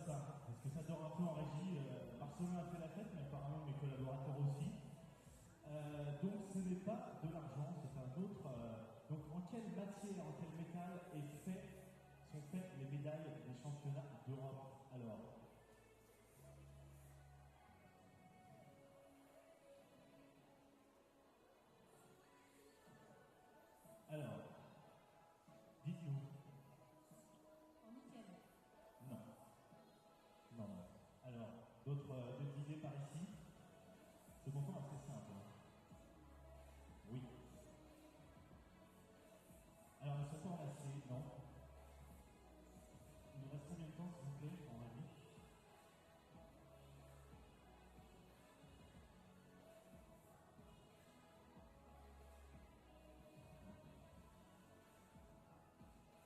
ça, parce que ça dort un peu en régie. Marcelin a fait la fête, mais apparemment mes collaborateurs aussi. Donc ce n'est pas de l'argent, c'est un autre. Donc en quelle matière, en quel métal sont faites les médailles des championnats d'Europe? Alors, dites-nous. En nickel. Non. Non. Alors, d'autres idées par ici? C'est pourtant assez simple. Oui. Alors, elles sont pas en acier, non. Il nous reste combien de temps, s'il vous plaît, en avis?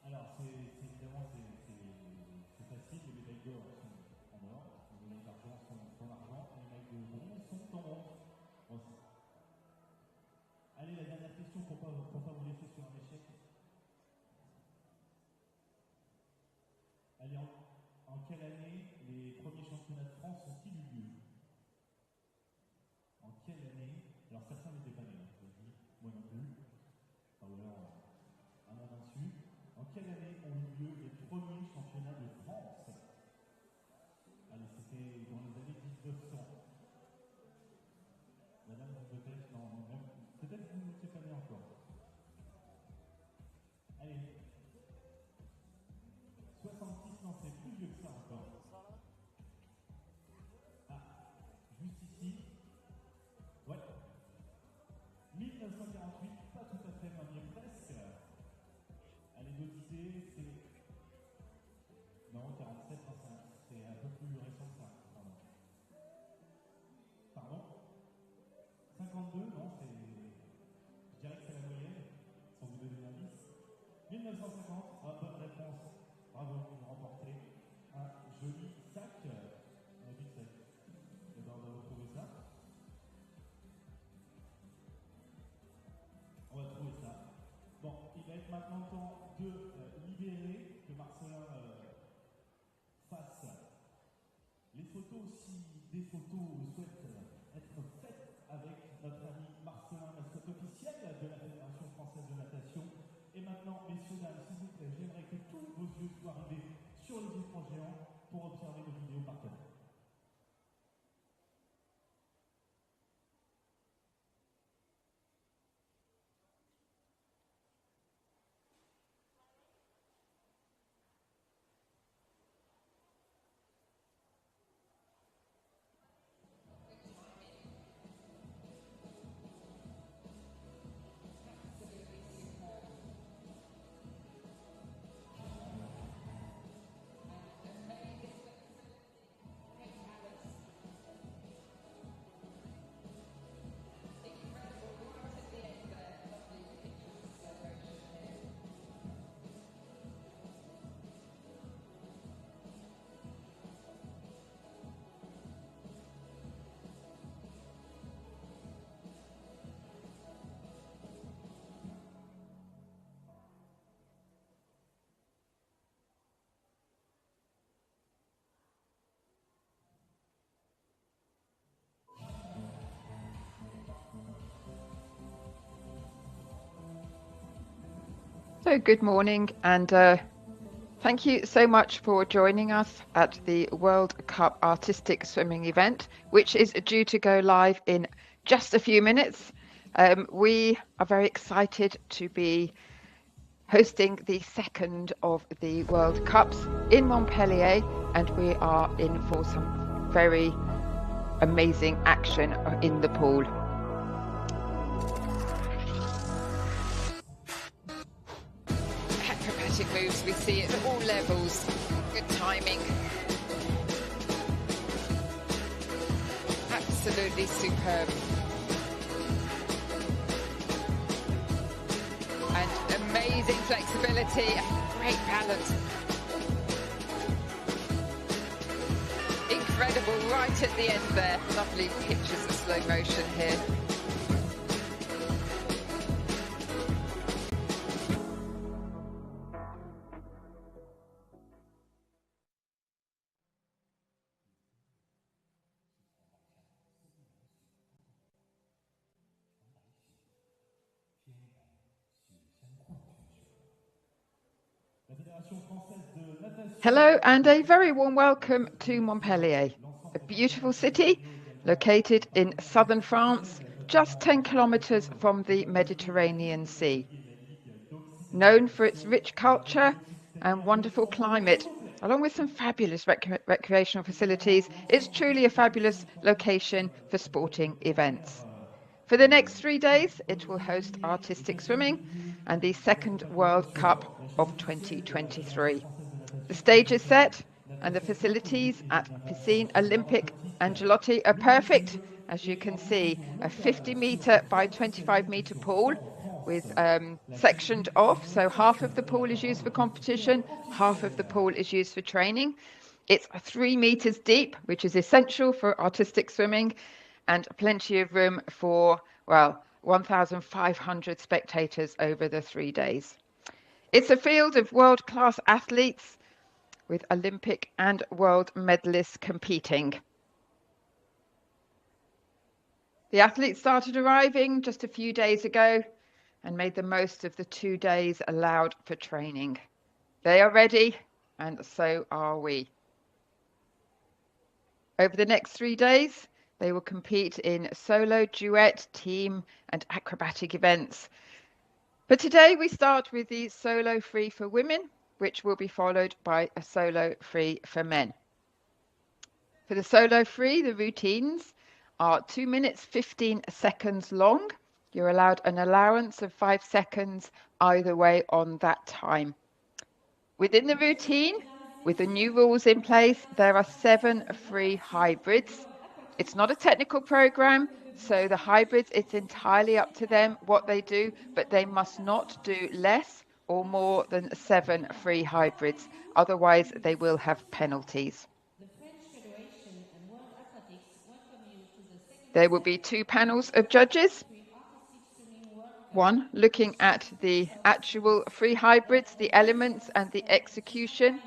Alors, évidemment, c'est facile. Les médailles d'or sont en or, les médailles d'argent sont en argent, les médailles de bronze sont en bronze. Aussi. Allez, la dernière question pour pas vous laisser sur un échec. Allez, en quelle année les premiers championnats de France ont-ils eu lieu? En quelle année? Alors certains n'étaient pas nés, moi non plus. Enfin, ou alors un an dessus. En quelle année ont eu lieu les premiers championnats de France? Allez, c'était dans les années 1900. Madame, peut-être, non, peut-être que vous n'étiez pas né encore. Allez. 66, non, c'est plus vieux que ça encore. Ah, juste ici. Ouais. 1948, pas tout à fait, mais presque. Allez, d'autres idées, c'est... Non, 47, c'est un peu plus récent que ça. Pardon 52, non, c'est... Je dirais que c'est la moyenne, sans vous donner l'indice. 1950, bonne réponse. Bravo, vous remportez un joli sac. On a dit que c'est. On va retrouver ça. On va trouver ça. Bon, il va être maintenant temps de libérer, que Marcelin fasse les photos. Si des photos souhaitent être faites avec notre ami Marcelin, mascotte officielle de la Fédération française de natation. Et maintenant, messieurs, dames, s'il vous plaît, j'aimerais que tous vos yeux soient rivés sur les écrans géants pour observer nos vidéos partenaires. So good morning, and thank you so much for joining us at the World Cup Artistic Swimming event, which is due to go live in just a few minutes. We are very excited to be hosting the second of the World Cups in Montpellier, and we are in for some very amazing action in the pool. Acrobatic moves we see at all levels. Good timing. Absolutely superb. And amazing flexibility, great balance. Incredible right at the end there. Lovely pictures of slow motion here. Hello and a very warm welcome to Montpellier, a beautiful city located in southern France, just 10 kilometers from the Mediterranean Sea. Known for its rich culture and wonderful climate, along with some fabulous recreational facilities, it's truly a fabulous location for sporting events. For the next 3 days, it will host artistic swimming and the second World Cup of 2023. The stage is set and the facilities at Piscine Olympique Angelotti are perfect. As you can see, a 50-meter by 25-meter pool with sectioned off. So half of the pool is used for competition, half of the pool is used for training. It's 3 meters deep, which is essential for artistic swimming, and plenty of room for, well, 1,500 spectators over the 3 days. It's a field of world-class athletes with Olympic and world medalists competing. The athletes started arriving just a few days ago and made the most of the 2 days allowed for training. They are ready, and so are we. Over the next 3 days, they will compete in solo, duet, team, and acrobatic events. But today we start with the solo free for women, which will be followed by a solo free for men. For the solo free, the routines are 2 minutes 15 seconds long. You're allowed an allowance of 5 seconds either way on that time. Within the routine, with the new rules in place, there are 7 free hybrids. It's not a technical program, so the hybrids, it's entirely up to them what they do, but they must not do less or more than 7 free hybrids. Otherwise, they will have penalties. There will be 2 panels of judges. One looking at the actual free hybrids, the elements and the execution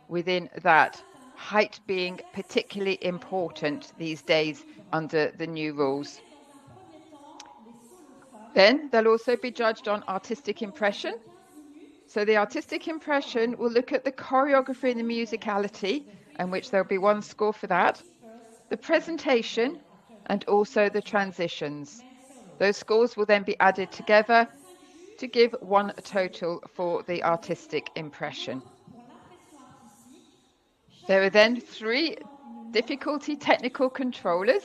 within that. Height being particularly important these days under the new rules. Then they'll also be judged on artistic impression. So the artistic impression will look at the choreography and the musicality, in which there'll be 1 score for that, the presentation, and also the transitions. Those scores will then be added together to give 1 total for the artistic impression. There are then 3 difficulty technical controllers,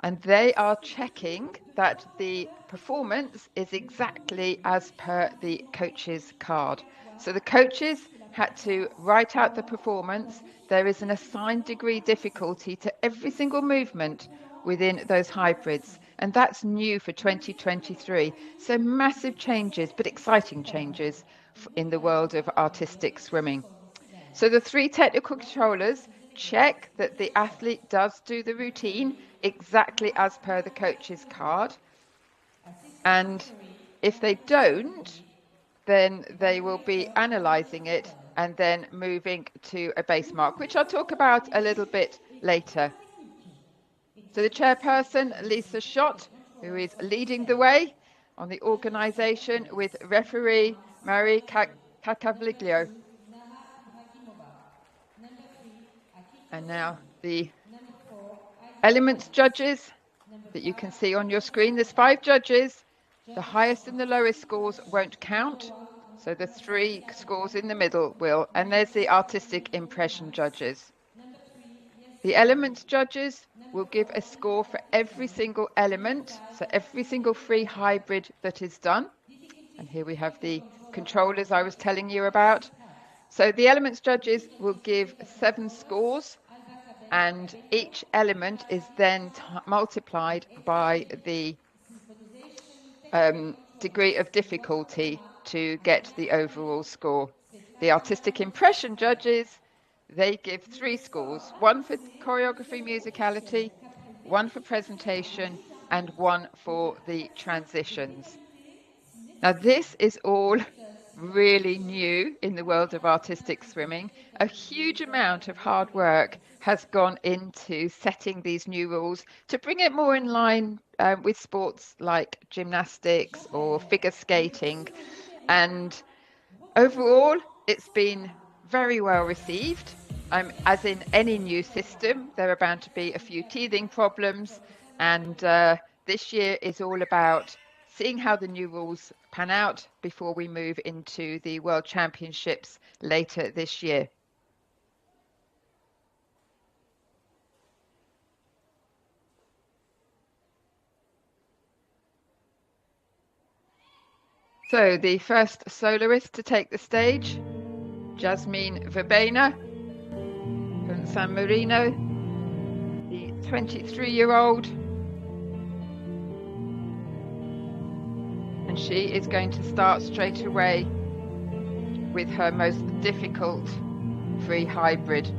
and they are checking that the performance is exactly as per the coach's card. So the coaches had to write out the performance. There is an assigned degree difficulty to every single movement within those hybrids, and that's new for 2023. So massive changes, but exciting changes in the world of artistic swimming. So the 3 technical controllers check that the athlete does do the routine exactly as per the coach's card. And if they don't, then they will be analysing it and then moving to a base mark, which I'll talk about a little bit later. So the chairperson, Lisa Schott, who is leading the way on the organisation with referee Marie Cacavliglio. And now the elements judges that you can see on your screen. There's 5 judges. The highest and the lowest scores won't count. So the 3 scores in the middle will. And there's the artistic impression judges. The elements judges will give a score for every single element. So every single free hybrid that is done. And here we have the controllers I was telling you about. So the elements judges will give 7 scores, and each element is then multiplied by the degree of difficulty to get the overall score. The artistic impression judges, they give 3 scores, 1 for choreography, musicality, 1 for presentation, and 1 for the transitions. Now this is all really new in the world of artistic swimming. A huge amount of hard work has gone into setting these new rules to bring it more in line with sports like gymnastics or figure skating. And overall, it's been very well received. As in any new system, there are bound to be a few teething problems, and this year is all about seeing how the new rules pan out before we move into the World Championships later this year. So the first soloist to take the stage, Jasmine Verbena from San Marino, the 23-year-old. And she is going to start straight away with her most difficult free hybrid.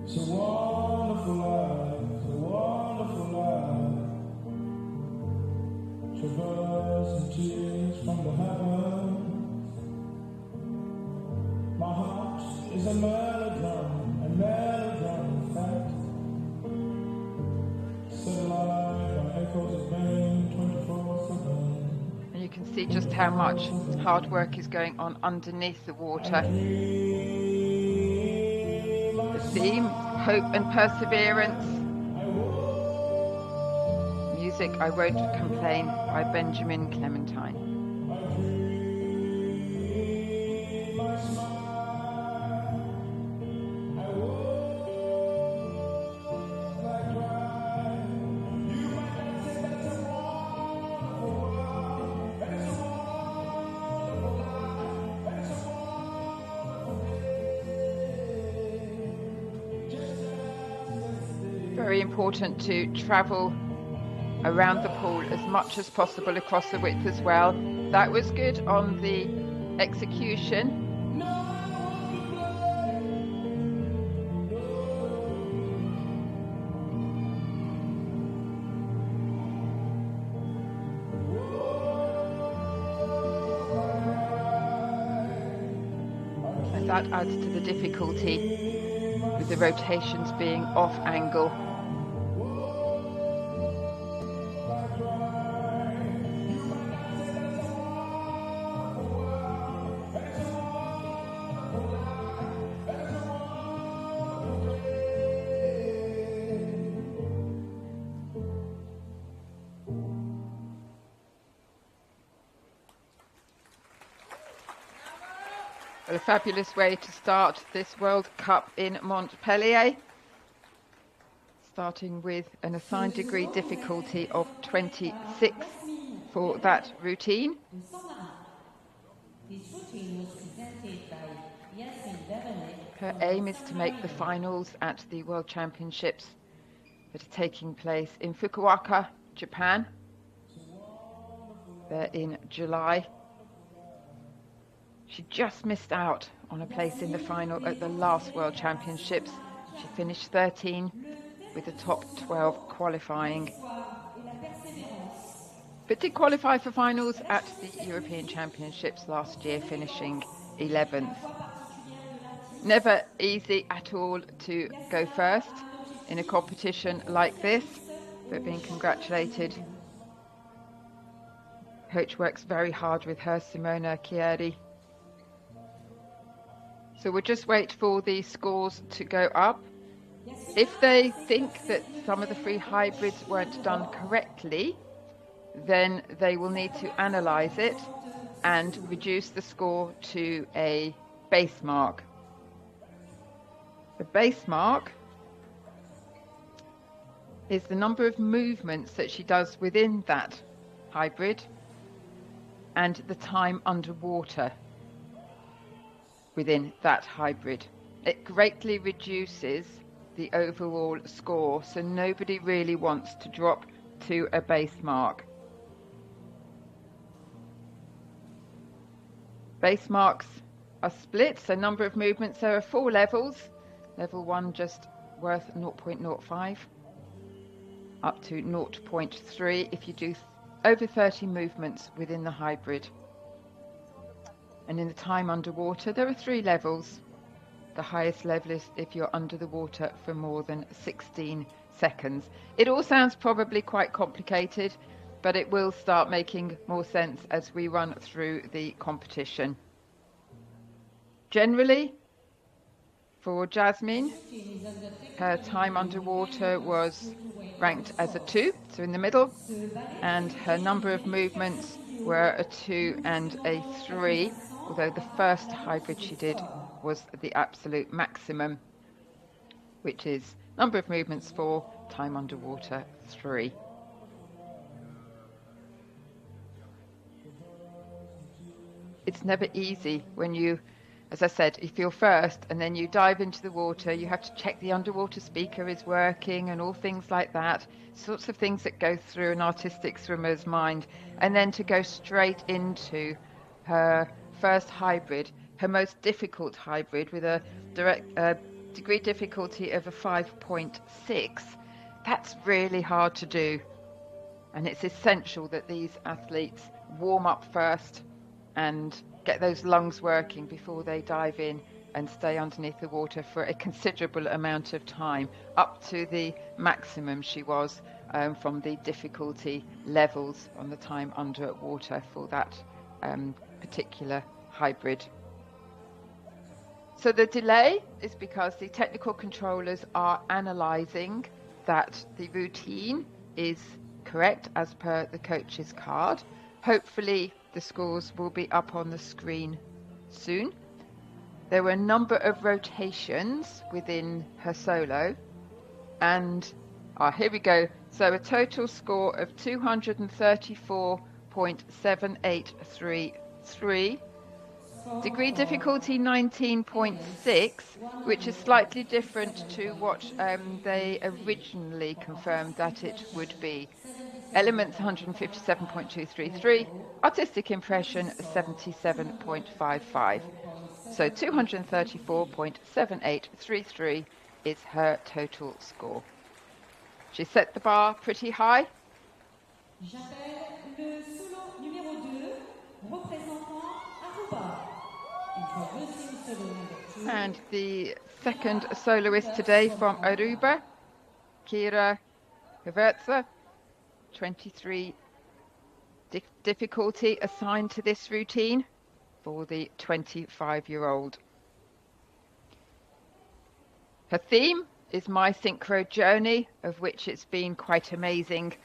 It's a wonderful life, it's a wonderful life. Traversing tears from the heavens. My heart is a melodrum in fact. Set alive by echoes of pain 24/7. And you can see just how much hard work is going on underneath the water. The theme, hope and perseverance. Music, I Won't Complain by Benjamin Clementine. Very important to travel around the pool as much as possible across the width as well. That was good on the execution. And that adds to the difficulty with the rotations being off angle. Well, a fabulous way to start this World Cup in Montpellier, starting with an assigned degree difficulty of 26 for that routine. Her aim is to make the finals at the World Championships that are taking place in Fukuoka, Japan. They're in July. She just missed out on a place in the final at the last World Championships. She finished 13 with the top 12 qualifying, but did qualify for finals at the European Championships last year, finishing 11th. Never easy at all to go first in a competition like this, but being congratulated. Coach works very hard with her, Simona Chieri. So we'll just wait for the scores to go up. If they think that some of the free hybrids weren't done correctly, then they will need to analyse it and reduce the score to a base mark. The base mark is the number of movements that she does within that hybrid and the time underwater within that hybrid. It greatly reduces the overall score, so nobody really wants to drop to a base mark. Base marks are split, so number of movements, there are 4 levels. Level 1 just worth 0.05 up to 0.3 if you do over 30 movements within the hybrid. And in the time underwater, there are 3 levels. The highest level is if you're under the water for more than 16 seconds. It all sounds probably quite complicated, but it will start making more sense as we run through the competition. Generally, for Jasmine, her time underwater was ranked as a 2, so in the middle, and her number of movements were a 2 and a 3, although the first hybrid she did was the absolute maximum, which is number of movements 4, time underwater 3. It's never easy when you, as I said, if you're first and then you dive into the water, you have to check the underwater speaker is working and all things like that, sorts of things that go through an artistic swimmer's mind. And then to go straight into her first hybrid, her most difficult hybrid with a degree difficulty of a 5.6, that's really hard to do. And it's essential that these athletes warm up first and get those lungs working before they dive in and stay underneath the water for a considerable amount of time, up to the maximum she was from the difficulty levels on the time underwater for that particular hybrid. So the delay is because the technical controllers are analysing that the routine is correct as per the coach's card. Hopefully the scores will be up on the screen soon. There were a number of rotations within her solo, and here we go. So a total score of 234.7833, degree difficulty 19.6, which is slightly different to what they originally confirmed that it would be. Elements 157.233, artistic impression 77.55. So 234.7833 is her total score. She set the bar pretty high. And the second soloist today from Aruba, Klara Hoevertsz, 23 difficulty assigned to this routine for the 25-year-old. Her theme is My Synchro Journey, of which it's been quite amazing.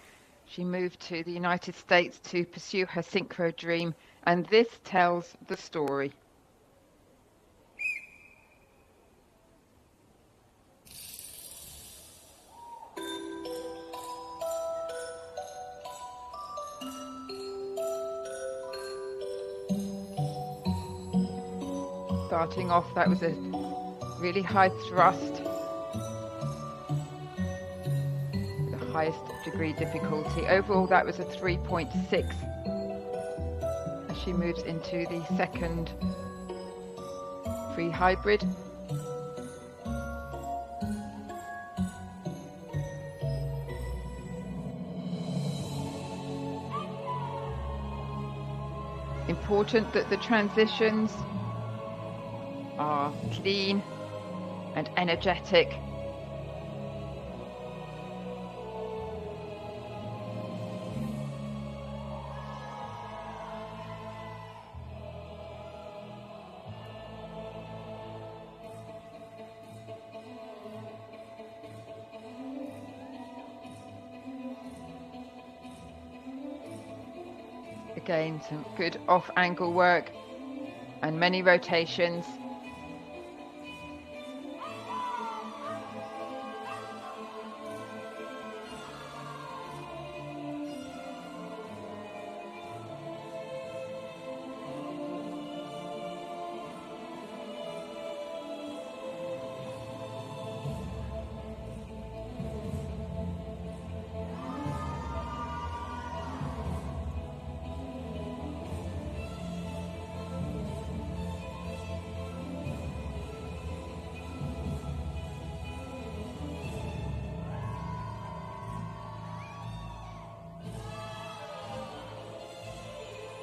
She moved to the United States to pursue her synchro dream, and this tells the story. Starting off, that was a really high thrust, the highest degree difficulty. Overall, that was a 3.6 as she moves into the second free hybrid. Important that the transitions are clean and energetic. Again, some good off-angle work and many rotations.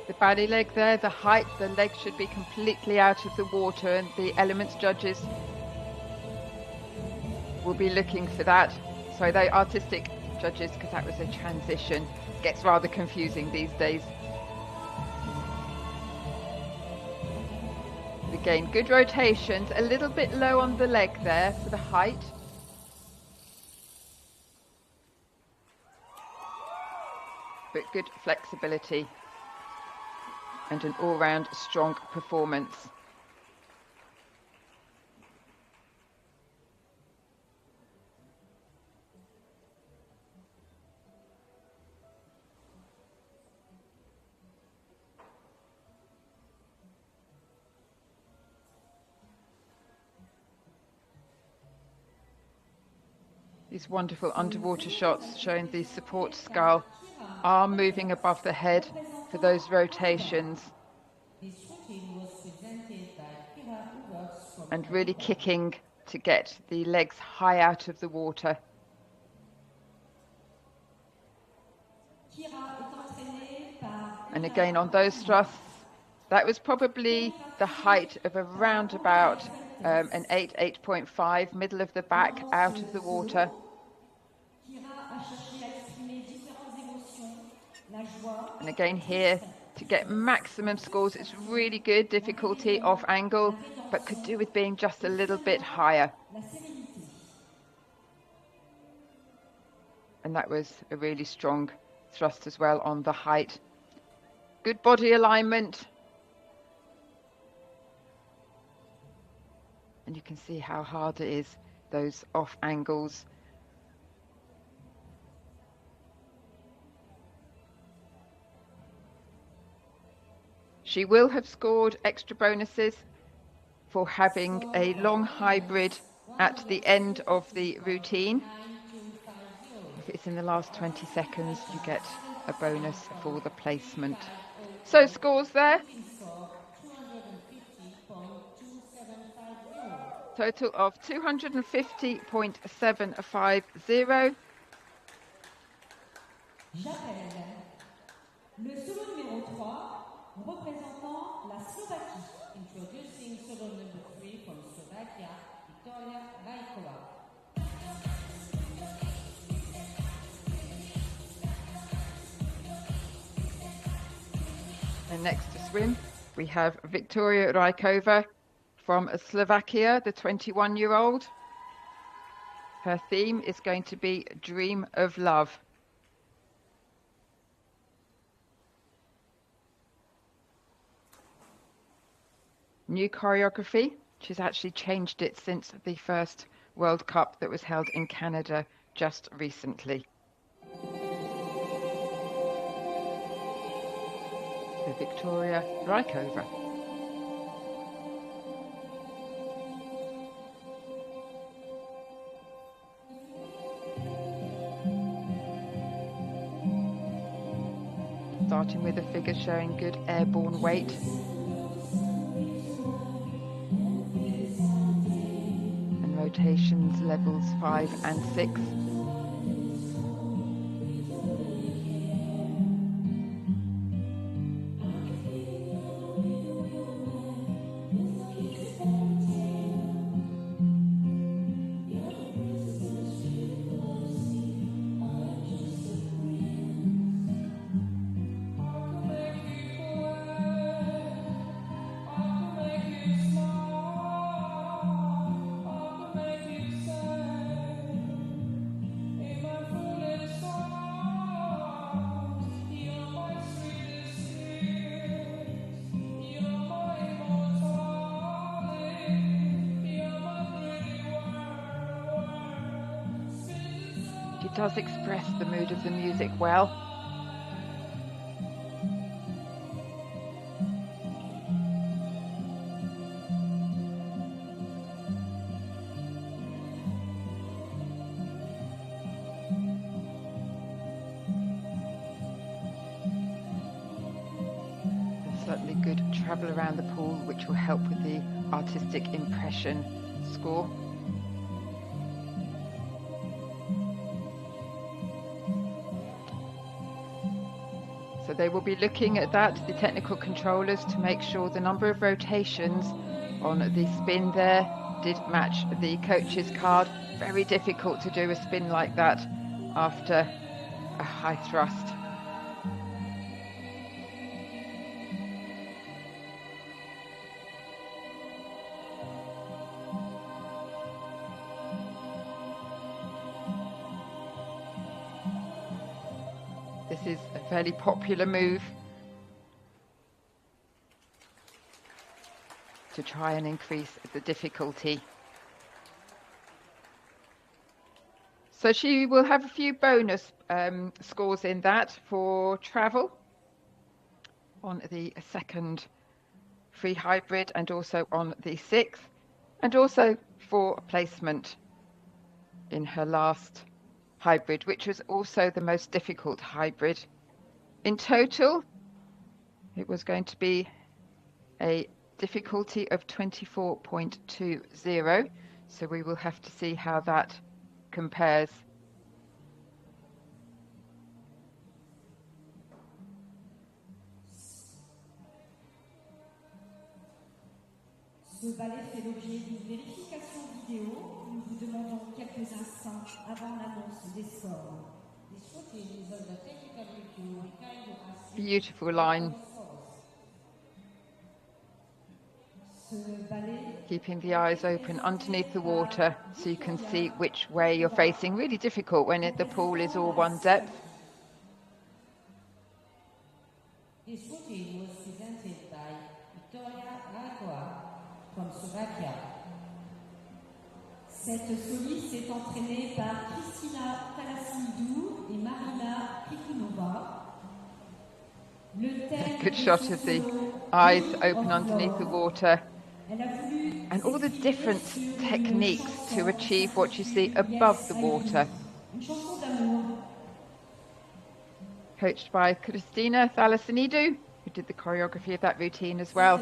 The body leg there, the height, the leg should be completely out of the water, and the elements judges will be looking for that. sorry, the artistic judges, because that was a transition. Gets rather confusing these days. Again, good rotations, a little bit low on the leg there for the height. But good flexibility and an all-round strong performance. These wonderful underwater shots showing the support skull, arm moving above the head for those rotations. And really kicking to get the legs high out of the water. And again on those thrusts, that was probably the height of around about an 8.5, middle of the back, out of the water. And again here, to get maximum scores, it's really good, difficulty off angle, but could do with being just a little bit higher. And that was a really strong thrust as well on the height. Good body alignment. And you can see how hard it is, those off angles. She will have scored extra bonuses for having a long hybrid at the end of the routine. If it's in the last 20 seconds, you get a bonus for the placement. So scores there. Total of 250.750. J'appelle le solo numéro 3 représentant la Slovaquie. Introducing solo number 3 from Slovakia, Viktoria Reichova. And next to swim, we have Viktoria Reichova from Slovakia, the 21-year-old. Her theme is going to be Dream of Love. New choreography. She's actually changed it since the first World Cup that was held in Canada just recently. So Viktoria Reichova. Starting with a figure showing good airborne weight. And rotations levels 5 and 6. Does express the mood of the music well. There's certainly good travel around the pool, which will help with the artistic impression score. So they will be looking at that, the technical controllers, to make sure the number of rotations on the spin there did match the coach's card. very difficult to do a spin like that after a high thrust. This is a fairly popular move to try and increase the difficulty. So she will have a few bonus scores in that for travel on the second free hybrid and also on the sixth, and also for placement in her last hybrid, which was also the most difficult hybrid. In total, it was going to be a difficulty of 24.20, so we will have to see how that compares. Ce ballet fait l'objet d'une vérification vidéo. Nous vous demandons quelques instants avant l'annonce des scores. Beautiful line. Keeping the eyes open underneath the water so you can see which way you're facing. Really difficult when the pool is all one depth. This footage was presented by Viktoria Reichova from Slovakia. Cette soliste est entraînée par Karolina Krsicova et Marina Krsicova. Good shot of the eyes open underneath the water. And all the different techniques to achieve what you see above the water. Coached by Kristina Thalassanidu, who did the choreography of that routine as well.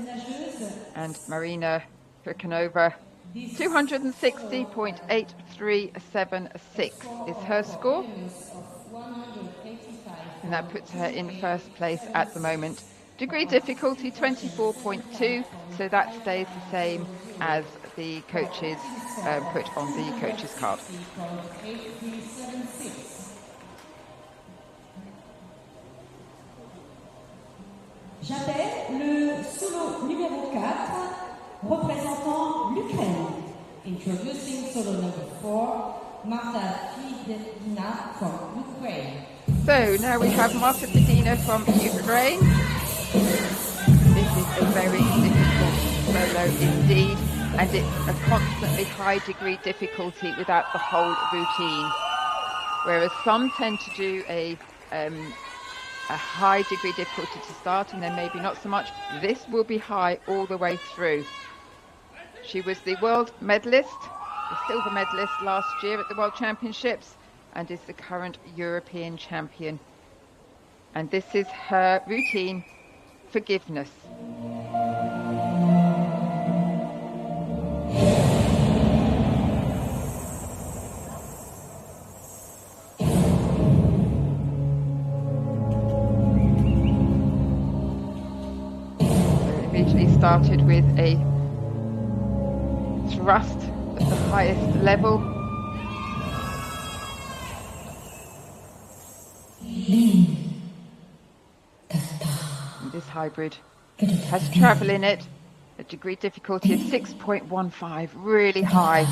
And Marina Krsicova, 260.8376 is her score. And that puts her in first place at the moment. Degree difficulty 24.2, so that stays the same as the coaches put on the coaches card. J'appelle le solo numéro 4, représentant l'Ukraine. Introducing solo number 4, Marta Fidina from Ukraine. So now we have Marta Fidina from Ukraine. This is a very difficult solo indeed, and it's a constantly high degree difficulty without the whole routine. Whereas some tend to do a high degree difficulty to start and then maybe not so much. This will be high all the way through. She was the world medalist, the silver medalist last year at the World Championships, and is the current European champion. And this is her routine, Forgiveness. Immediately started with a thrust at the highest level. And this hybrid has travel in it, a degree difficulty of 6.15, really high.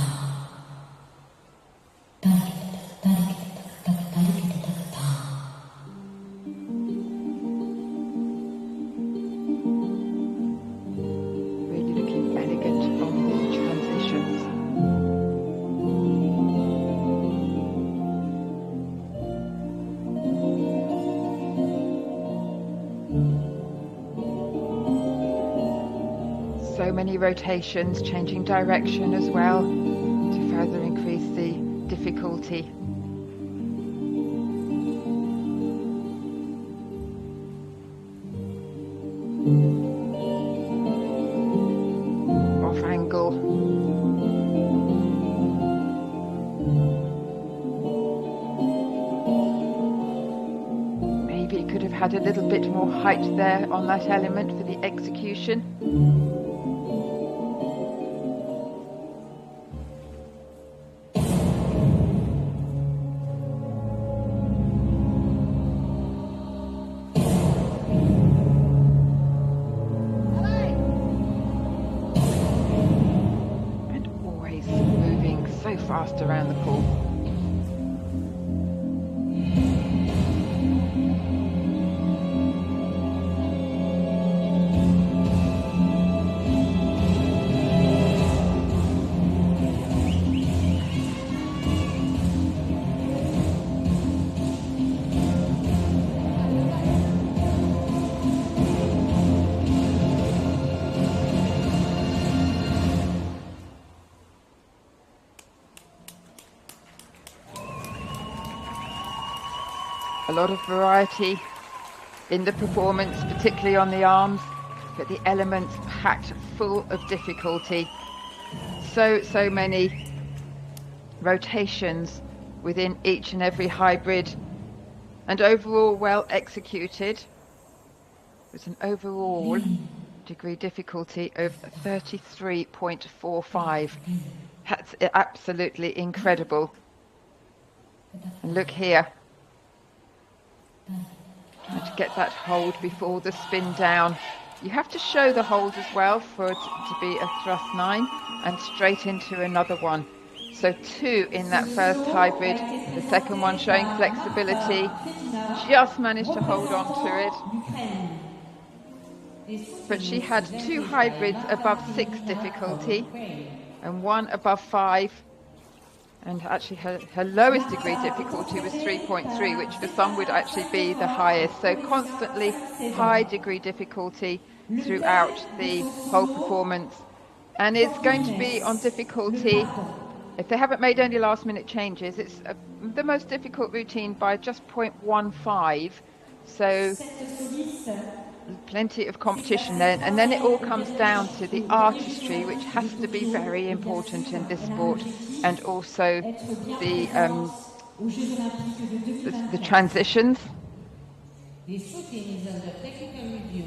Really looking elegant on the transitions. So many rotations, changing direction as well to further increase the difficulty. Off angle. Maybe it could have had a little bit more height there on that element for the execution. fast around the pool. A lot of variety in the performance, particularly on the arms, but the elements packed full of difficulty. So many rotations within each and every hybrid, and overall well executed. With an overall degree difficulty of 33.45. That's absolutely incredible. And look here. To get that hold before the spin down. You have to show the hold as well for it to be a thrust 9 and straight into another one. So 2 in that first hybrid, the second one showing flexibility, just managed to hold on to it. But she had 2 hybrids above 6 difficulty and 1 above 5. And actually her lowest degree difficulty was 3.3, which for some would actually be the highest. So constantly high degree difficulty throughout the whole performance. And it's going to be on difficulty, if they haven't made any last minute changes, it's the most difficult routine by just 0.15. So plenty of competition then, and then it all comes down to the artistry, which has to be very important in this sport, and also the transitions,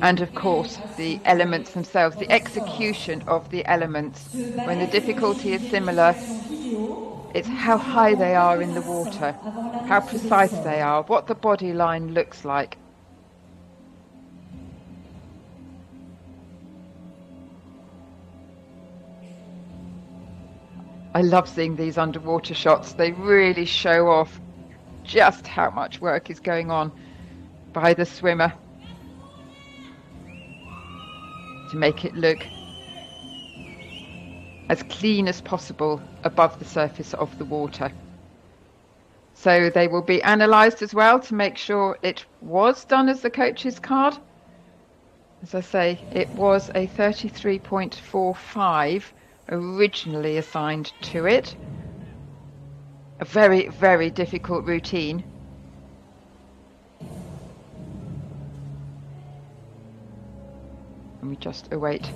and of course the elements themselves, the execution of the elements. When the difficulty is similar, it's how high they are in the water, how precise they are, what the body line looks like. I love seeing these underwater shots. They really show off just how much work is going on by the swimmer to make it look as clean as possible above the surface of the water. So they will be analysed as well to make sure it was done as the coach's card. As I say, it was a 33.45 originally assigned to it. A very, very difficult routine. And we just await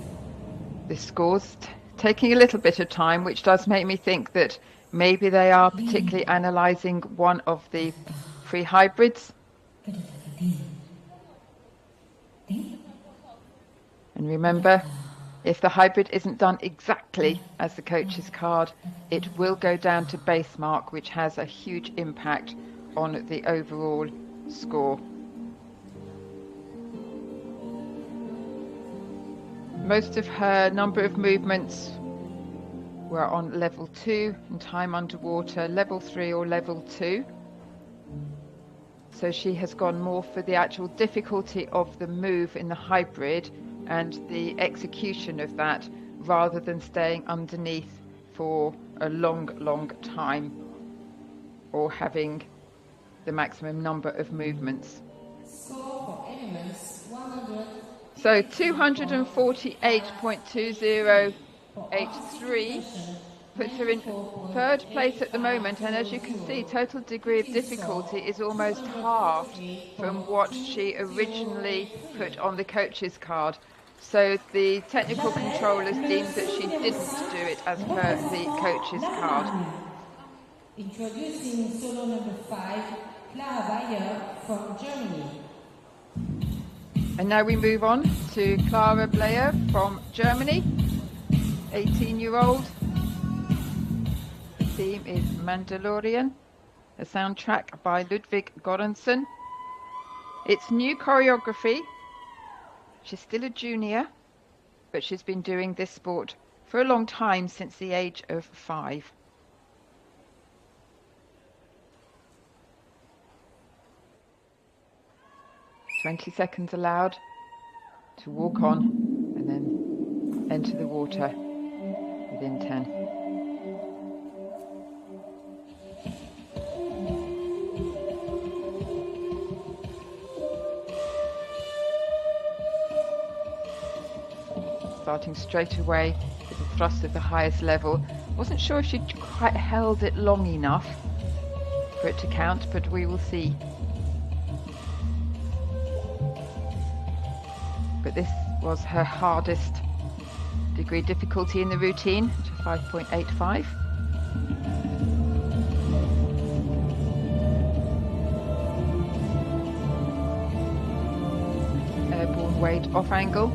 the scores, taking a little bit of time, which does make me think that maybe they are particularly analysing one of the free hybrids. And remember, if the hybrid isn't done exactly as the coach's card, it will go down to base mark, which has a huge impact on the overall score. Most of her number of movements were on level 2 and time underwater, level 3 or level 2. So she has gone more for the actual difficulty of the move in the hybrid and the execution of that, rather than staying underneath for a long time or having the maximum number of movements. Score for elements 100. So 248.2083 puts her in third place at the moment, and as you can see, total degree of difficulty is almost halved from what she originally put on the coach's card. So the technical controllers deemed that she didn't do it as per the coach's card. Introducing solo number 5, Klara Bleyer from Germany. And now we move on to Klara Bleyer from Germany, 18-year-old. The theme is Mandalorian, a soundtrack by Ludwig Göransson. It's new choreography. She's still a junior, but she's been doing this sport for a long time, since the age of 5. 20 seconds allowed to walk on and then enter the water within 10. Starting straight away with the thrust of the highest level. Wasn't sure if she'd quite held it long enough for it to count, but we will see. But this was her hardest degree difficulty in the routine, to 5.85. Airborne weight off angle.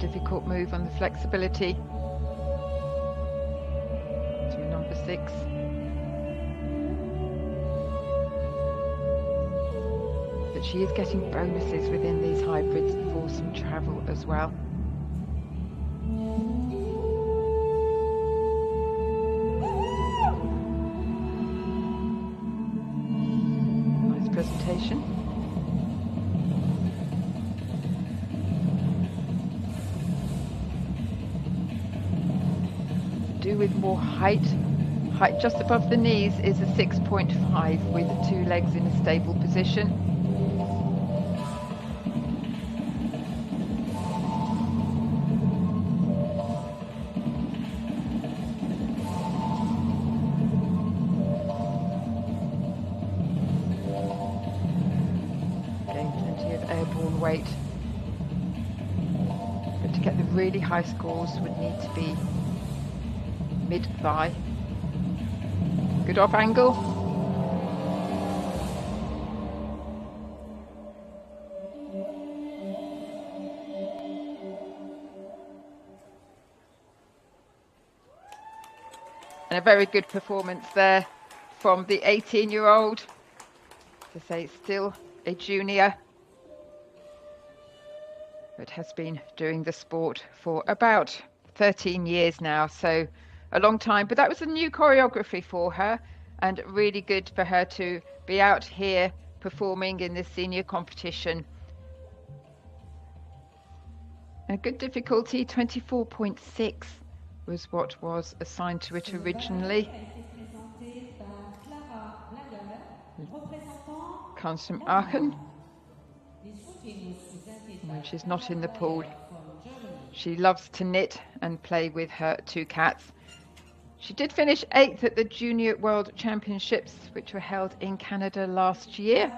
Difficult move on the flexibility to number 6. But she is getting bonuses within these hybrids for some travel as well. Nice presentation. With more height just above the knees is a 6.5 with 2 legs in a stable position. Again, plenty of airborne weight, but to get the really high scores would need to be mid-thigh. Good off angle. And a very good performance there from the 18-year-old. To say still a junior, but has been doing the sport for about 13 years now, so a long time. But that was a new choreography for her, and really good for her to be out here performing in this senior competition. A good difficulty, 24.6 was what was assigned to it originally. Comes from Aachen, and she's not in the pool. She loves to knit and play with her 2 cats. She did finish 8th at the Junior World Championships, which were held in Canada last year.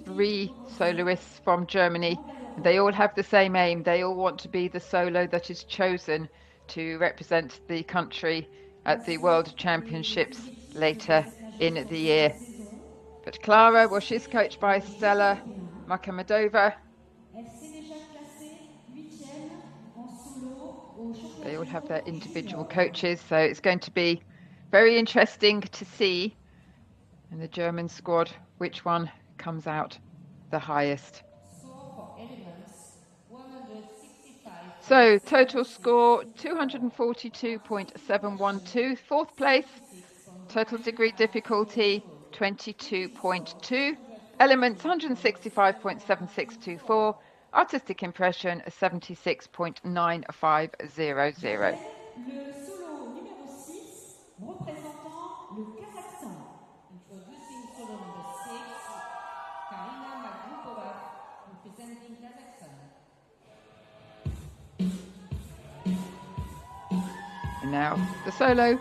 Three soloists from Germany. They all have the same aim. They all want to be the solo that is chosen to represent the country at the World Championships later in the year. But Klara, well, she's coached by Stella Makhmedova. They all have their individual coaches, so it's going to be very interesting to see in the German squad which one comes out the highest. So total score 242.712, 4th place. Total degree difficulty 22.2, elements 165.7624, artistic impression 76.9500. Le solo numéro 6 représentant le Kazakhstan. Introducing solo number 6, Karina Magrupova, representing Kazakhstan. And now the solo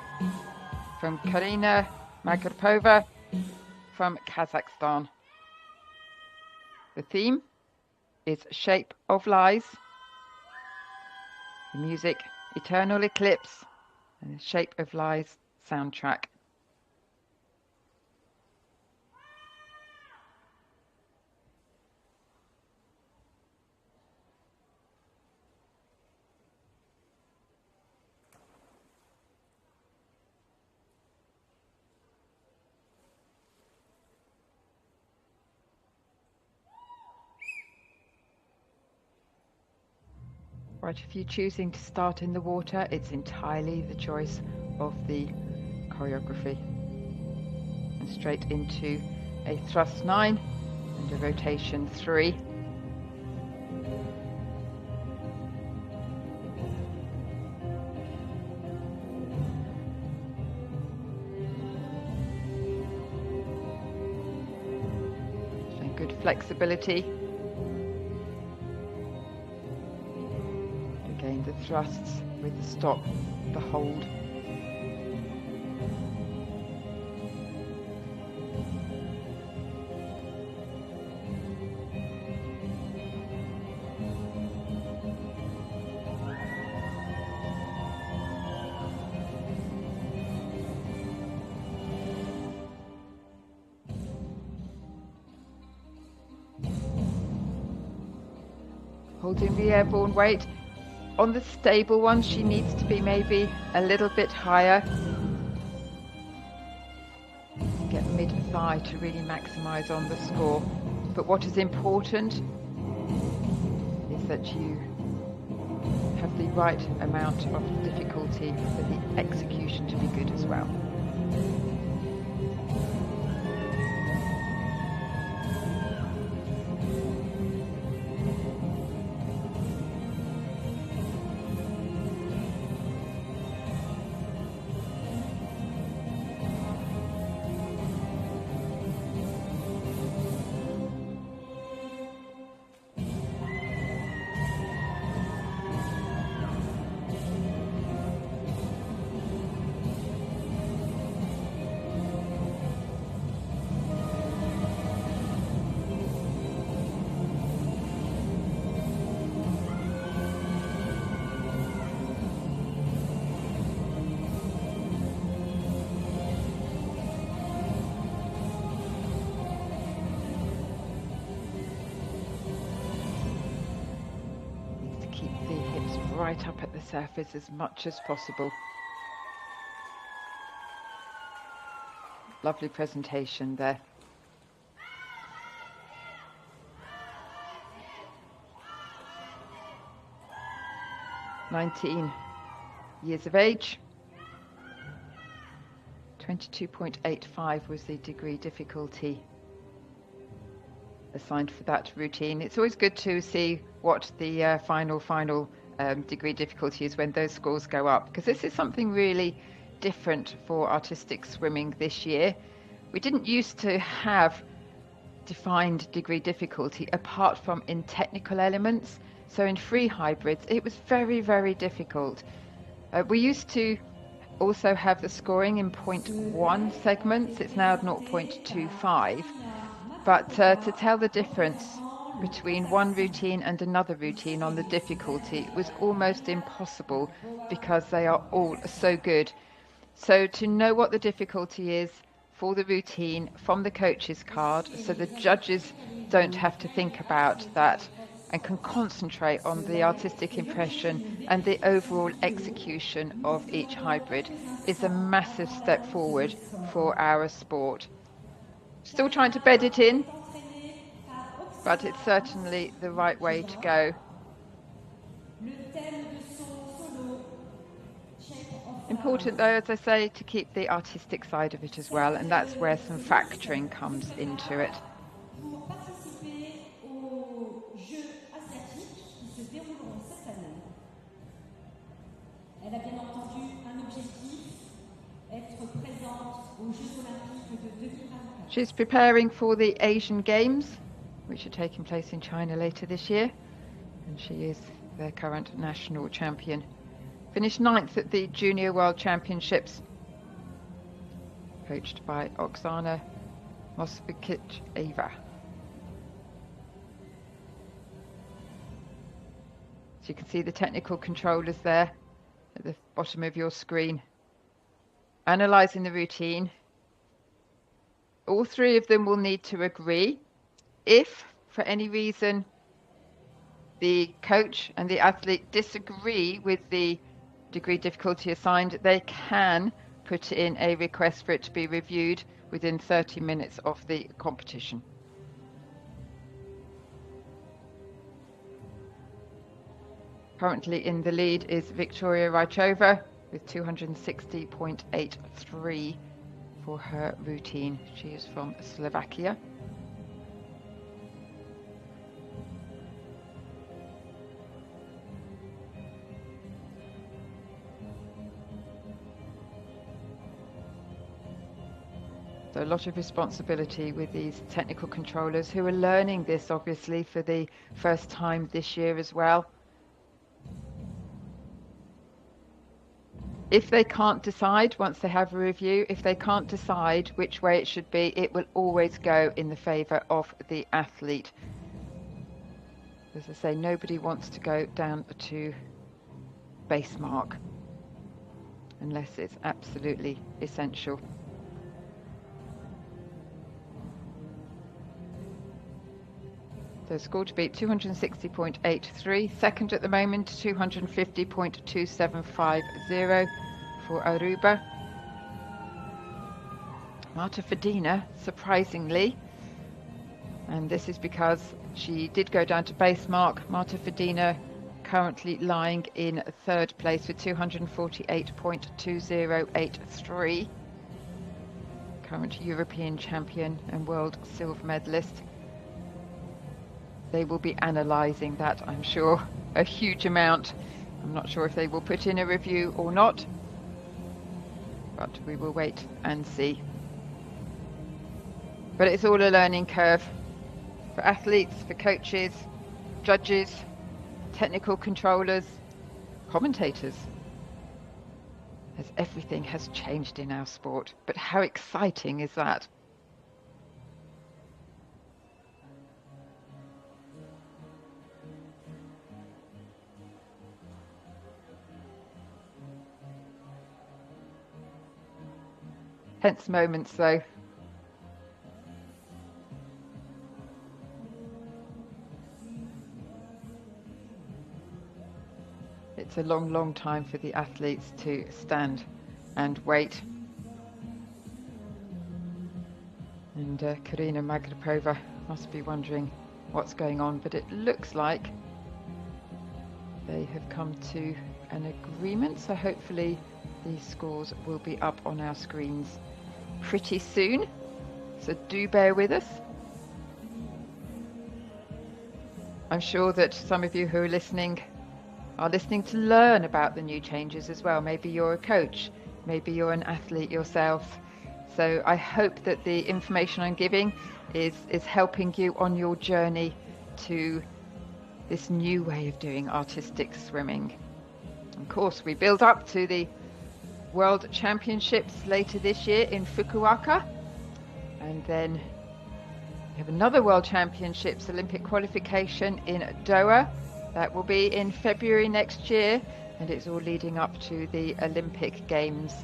from Karina Magrupova from Kazakhstan. The theme is Shape of Lies. The music, Eternal Eclipse, and the Shape of Lies soundtrack. Quite a few choosing to start in the water. It's entirely the choice of the choreography. And straight into a thrust 9 and a rotation 3. Showing good flexibility. Again, the thrusts with the stop, the hold. Holding the airborne weight. On the stable one, she needs to be maybe a little bit higher. Get mid-thigh to really maximise on the score. But what is important is that you have the right amount of difficulty for the execution to be good as well. Right up at the surface as much as possible. Lovely presentation there. "19 years of age. 22.85 was the degree difficulty assigned for that routine. It's always good to see what the final degree difficulty is when those scores go up, because this is something really different for artistic swimming this year. We didn't used to have defined degree difficulty apart from in technical elements. So in free hybrids, it was very, very difficult. We used to also have the scoring in 0.1 segments. It's now 0.25. But to tell the difference between one routine and another routine on the difficulty was almost impossible because they are all so good. So to know what the difficulty is for the routine from the coach's card, so the judges don't have to think about that and can concentrate on the artistic impression and the overall execution of each hybrid, is a massive step forward for our sport. Still trying to bed it in, but it's certainly the right way to go. Important though, as I say, to keep the artistic side of it as well, and that's where some factoring comes into it. She's preparing for the Asian Games, which are taking place in China later this year, and she is their current national champion. Finished 9th at the Junior World Championships, coached by Oksana Mosvikich-Eva. So you can see the technical controllers there at the bottom of your screen, analysing the routine. All three of them will need to agree. If, for any reason, the coach and the athlete disagree with the degree difficulty assigned, they can put in a request for it to be reviewed within 30 minutes of the competition. Currently in the lead is Viktoria Reichova with 260.83 for her routine. She is from Slovakia. So a lot of responsibility with these technical controllers who are learning this obviously for the first time this year as well. If they can't decide, once they have a review, if they can't decide which way it should be, it will always go in the favour of the athlete. As I say, nobody wants to go down to base mark unless it's absolutely essential. So score to beat 260.83, second at the moment 250.2750 for Aruba. Marta Fedina, surprisingly, and this is because she did go down to base mark. Marta Fedina currently lying in third place with 248.2083. Current European champion and world silver medalist. They will be analysing that, I'm sure, a huge amount. I'm not sure if they will put in a review or not, but we will wait and see. But it's all a learning curve for athletes, for coaches, judges, technical controllers, commentators, as everything has changed in our sport. But how exciting is that? Tense moments though. It's a long, long time for the athletes to stand and wait. And Karina Magrupova must be wondering what's going on, but it looks like they have come to an agreement, so hopefully these scores will be up on our screens pretty soon, so do bear with us. I'm sure that some of you who are listening to learn about the new changes as well. Maybe you're a coach, maybe you're an athlete yourself. So I hope that the information I'm giving is helping you on your journey to this new way of doing artistic swimming. Of course, we build up to the World Championships later this year in Fukuoka, and then we have another World Championships Olympic qualification in Doha. That will be in February next year, and it's all leading up to the Olympic Games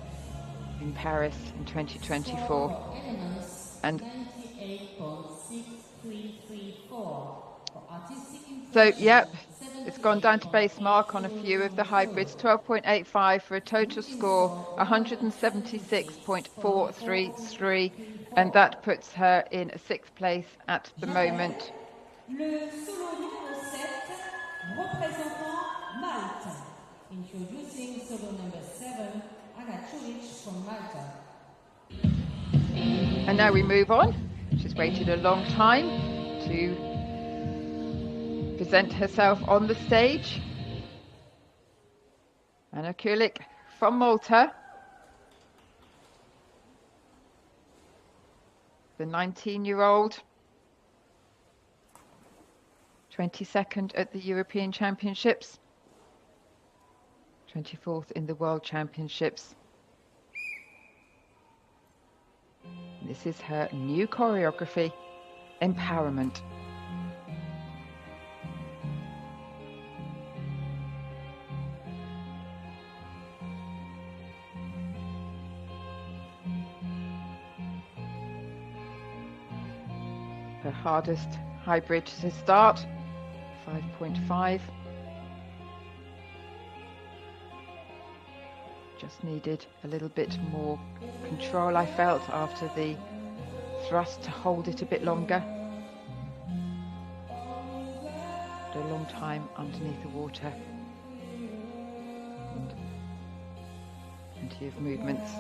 in Paris in 2024. And so, yep, it's gone down to base mark on a few of the hybrids, 12.85 for a total score, 176.433, and that puts her in sixth place at the moment. Le solo numéro 7, représentant Malte. Introducing solo number 7, Culic from Malta. And now we move on. She's waited a long time to present herself on the stage. Anna Culic from Malta. The 19-year-old. 22nd at the European Championships. 24th in the World Championships. This is her new choreography, Empowerment. Her hardest hybrid to start, 5.5. Just needed a little bit more control, I felt, after the thrust to hold it a bit longer. But a long time underneath the water variety of movements.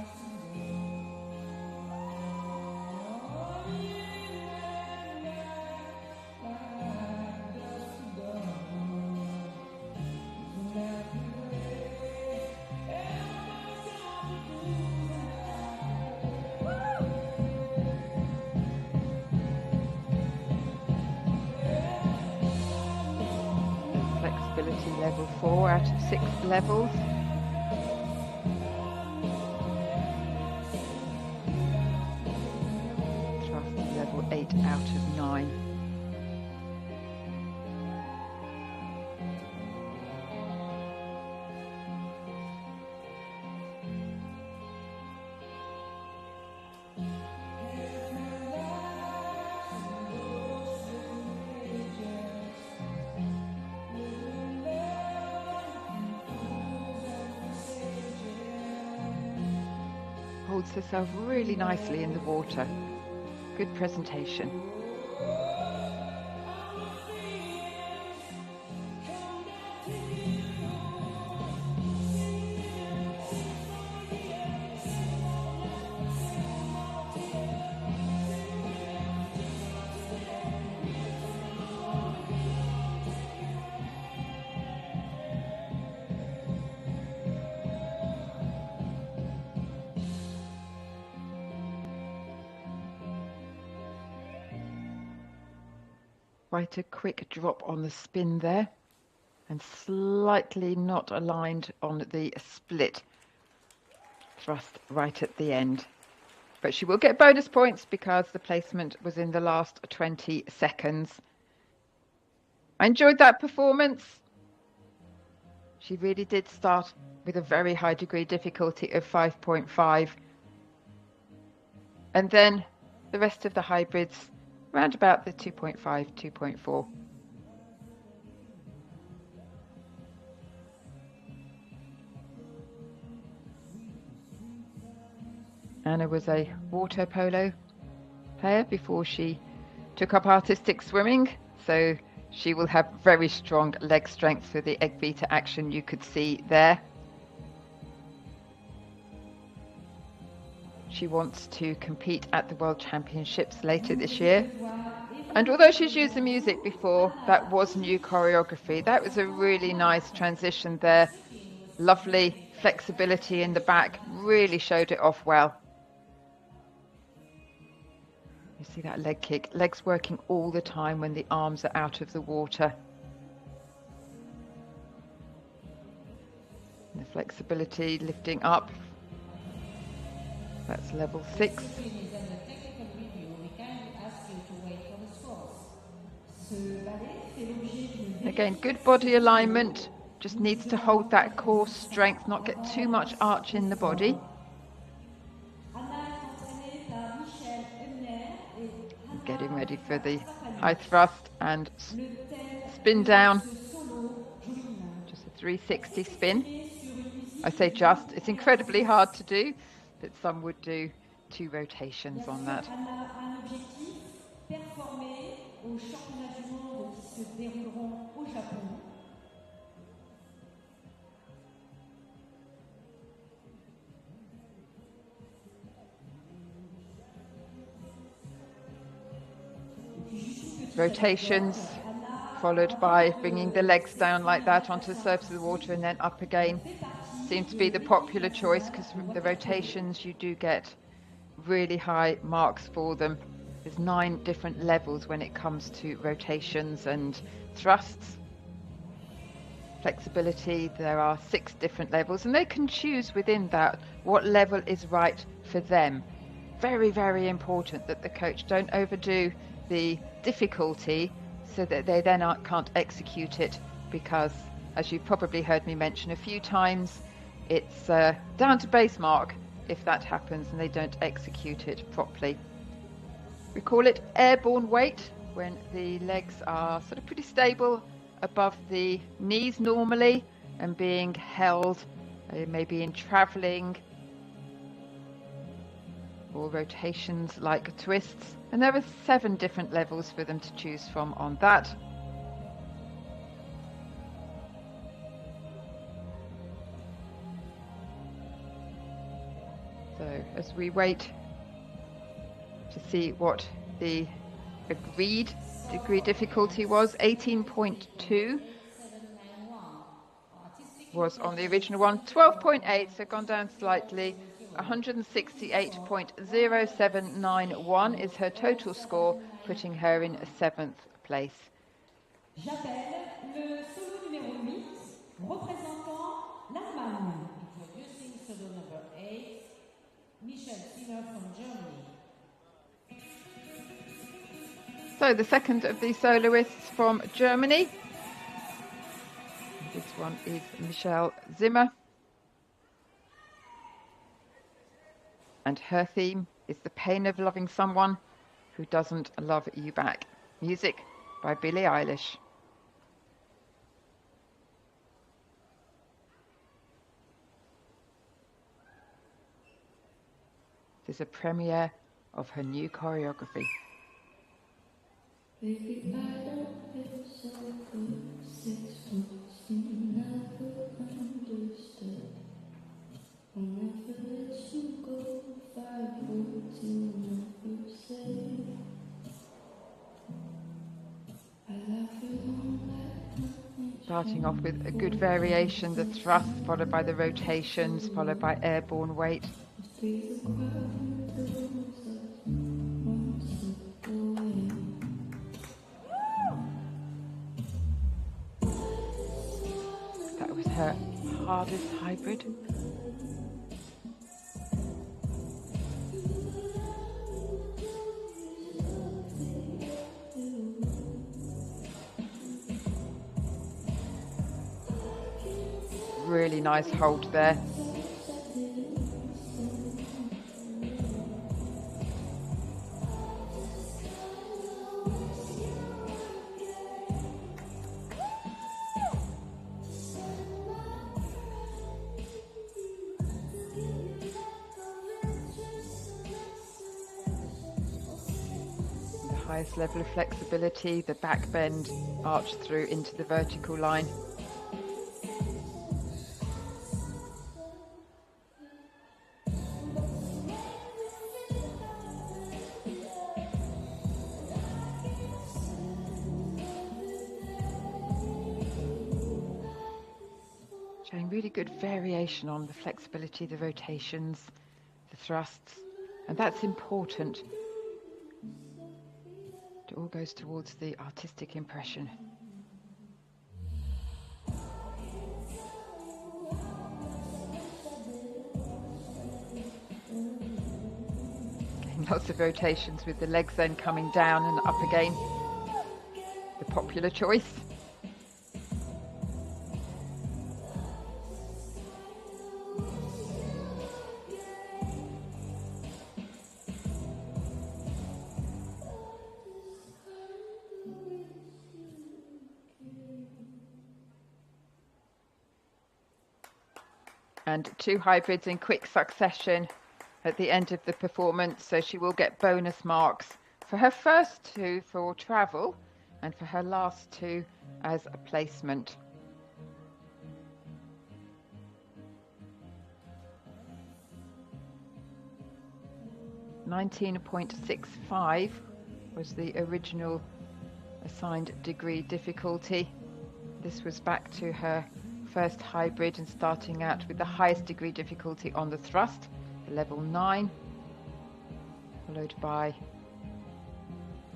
Flexibility level 4 out of 6 levels. Thrust level 8 out of 9. Holds herself really nicely in the water. Good presentation. Quite a quick drop on the spin there, and slightly not aligned on the split thrust right at the end. But she will get bonus points because the placement was in the last 20 seconds. I enjoyed that performance. She really did start with a very high degree difficulty of 5.5. And then the rest of the hybrids around about the 2.5, 2.4. Anna was a water polo player before she took up artistic swimming, so she will have very strong leg strength for the egg beater action you could see there. She wants to compete at the World Championships later this year. And although she's used the music before, that was new choreography. That was a really nice transition there. Lovely flexibility in the back, really showed it off well. You see that leg kick, legs working all the time when the arms are out of the water. And the flexibility lifting up. That's level 6. Again, good body alignment. Just needs to hold that core strength, not get too much arch in the body. Getting ready for the high thrust and spin down. Just a 360 spin. I say just, it's incredibly hard to do, but some would do 2 rotations on that. Rotations followed by bringing the legs down like that onto the surface of the water and then up again. Seems to be the popular choice because the rotations you do get really high marks for them. There's 9 different levels when it comes to rotations and thrusts. Flexibility, there are 6 different levels and they can choose within that what level is right for them. Very, very important that the coach don't overdo the difficulty so that they then can't execute it, because as you've probably heard me mention a few times, it's down to base mark if that happens and they don't execute it properly. We call it airborne weight when the legs are sort of pretty stable above the knees normally and being held maybe in travelling or rotations like twists. And there are 7 different levels for them to choose from on that. So as we wait to see what the agreed degree difficulty was, 18.2 was on the original one, 12.8, so gone down slightly. 168.0791 is her total score, putting her in 7th place. J'appelle le solo numéro 8, représentant l'Allemagne. Introducing solo number 8, Zimmer from Germany. So the second of the soloists from Germany. This one is Zimmer. And her theme is the pain of loving someone who doesn't love you back. Music by Billie Eilish. This is a premiere of her new choreography. Baby, I don't feel so good. 6 months never understood. I'll never let you go. 5 words you never say. I love you like nothing. Starting off with a good variation, the thrust followed by the rotations, followed by airborne weight. That was her hardest hybrid. Really nice hold there. The highest level of flexibility, the back bend arched through into the vertical line. Showing really good variation on the flexibility, the rotations, the thrusts, and that's important. It all goes towards the artistic impression. Getting lots of rotations with the legs then coming down and up again. The popular choice. And 2 hybrids in quick succession at the end of the performance, so she will get bonus marks for her first 2 for travel and for her last 2 as a placement. .65 was the original assigned degree difficulty. This was back to her first hybrid and starting out with the highest degree difficulty on the thrust, level 9, followed by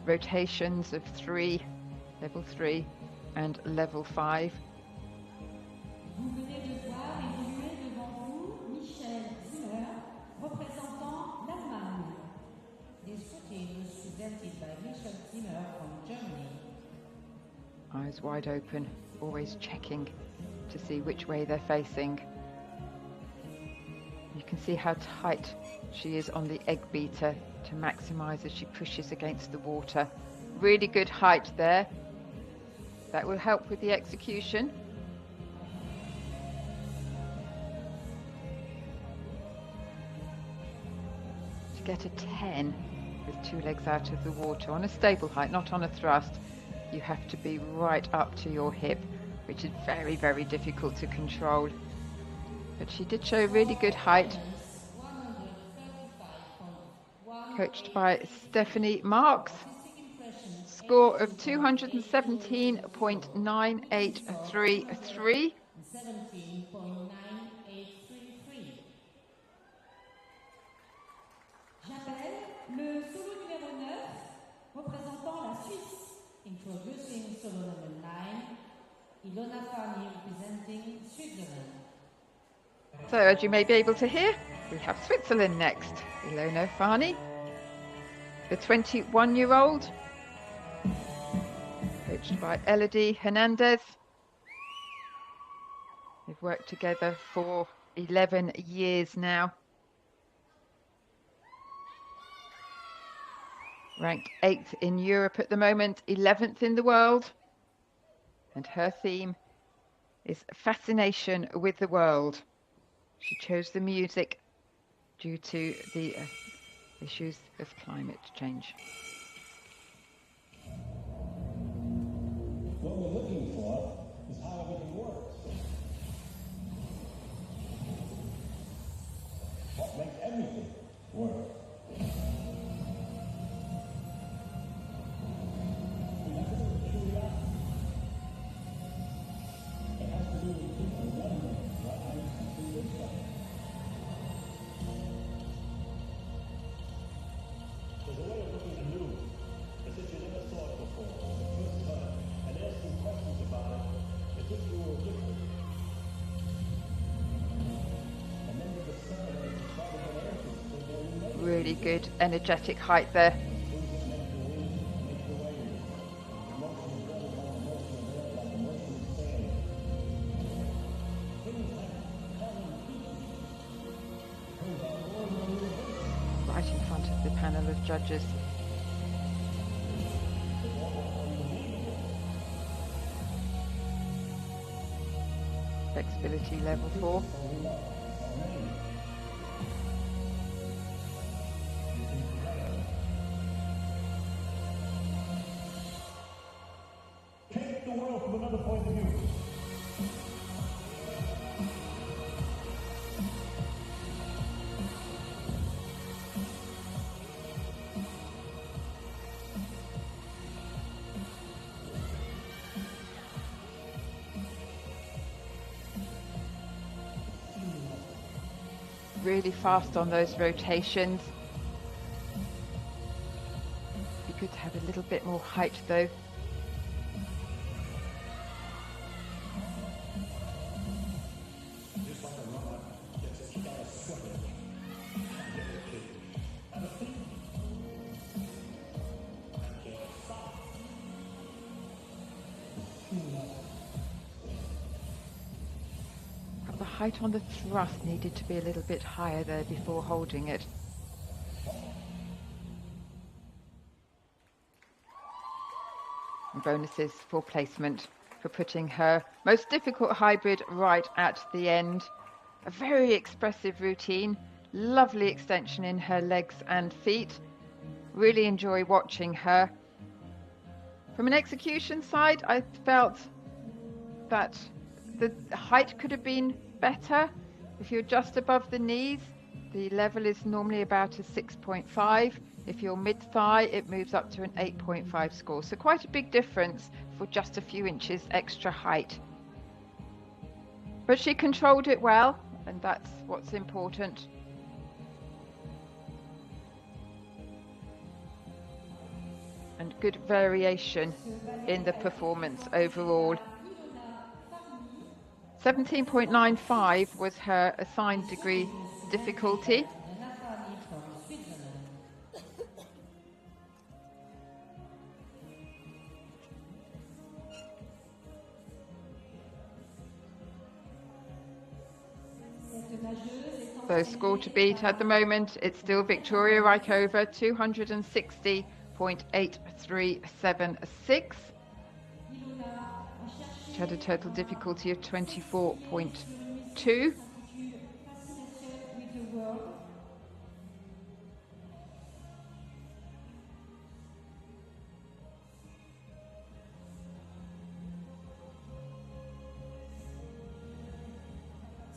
rotations of 3, level 3 and level 5. Vous venez de voir évoluer devant vous Zimmer, représentant l'Allemagne. This footage was presented by Zimmer from Germany. Eyes wide open, always checking to see which way they're facing. You can see how tight she is on the egg beater to maximize as she pushes against the water. Really good height there. That will help with the execution. To get a 10 with 2 legs out of the water on a stable height, not on a thrust, you have to be right up to your hip, which is very, very difficult to control. But she did show really good height. coached by Stephanie Marks. Score of 217.9833. 17.9833. J'appelle le solo numéro 9, représentant la Suisse. Introducing solo number 9, Ilona Fahrni representing Switzerland. So, as you may be able to hear, we have Switzerland next. Ilona Fahrni, the 21-year-old, coached by Elodie Hernandez. They've worked together for 11 years now. Ranked 8th in Europe at the moment, 11th in the world. And her theme is fascination with the world. She chose the music due to the issues of climate change. What we're looking for is how everything works. What makes everything work? We have to do with curiosity. It has to do with people wondering what makes them do this stuff. There's a way of looking anew, as if you never saw it before, for the first time, and asking questions about it as if you were different. And then you discover that it's try to get answers to their related Really good, energetic height there. things that make the wind, make the waves. Emotion is better like emotion of air, like emotion of sand. Things have common features. Things are more universal. Right in front of the panel of judges. Flexibility level 4. Take the world from another point of view. Really fast on those rotations. Be good to have a little bit more height though. Just like a runner gets a kick out of sweating. Get the kick. Have a think. Can't stop. But the height on the thrust needed to be a little bit higher there before holding it. And bonuses for placement for putting her most difficult hybrid right at the end. A very expressive routine, lovely extension in her legs and feet. Really enjoy watching her. From an execution side, I felt that the height could have been better. If you're just above the knees, the level is normally about a 6.5. If you're mid-thigh, it moves up to an 8.5 score. So quite a big difference for just a few inches extra height. But she controlled it well, and that's what's important. And good variation in the performance overall. 17.95 was her assigned degree difficulty. So score to beat at the moment, it's still Viktoria Reichova, 260.8376. She had a total difficulty of 24.2.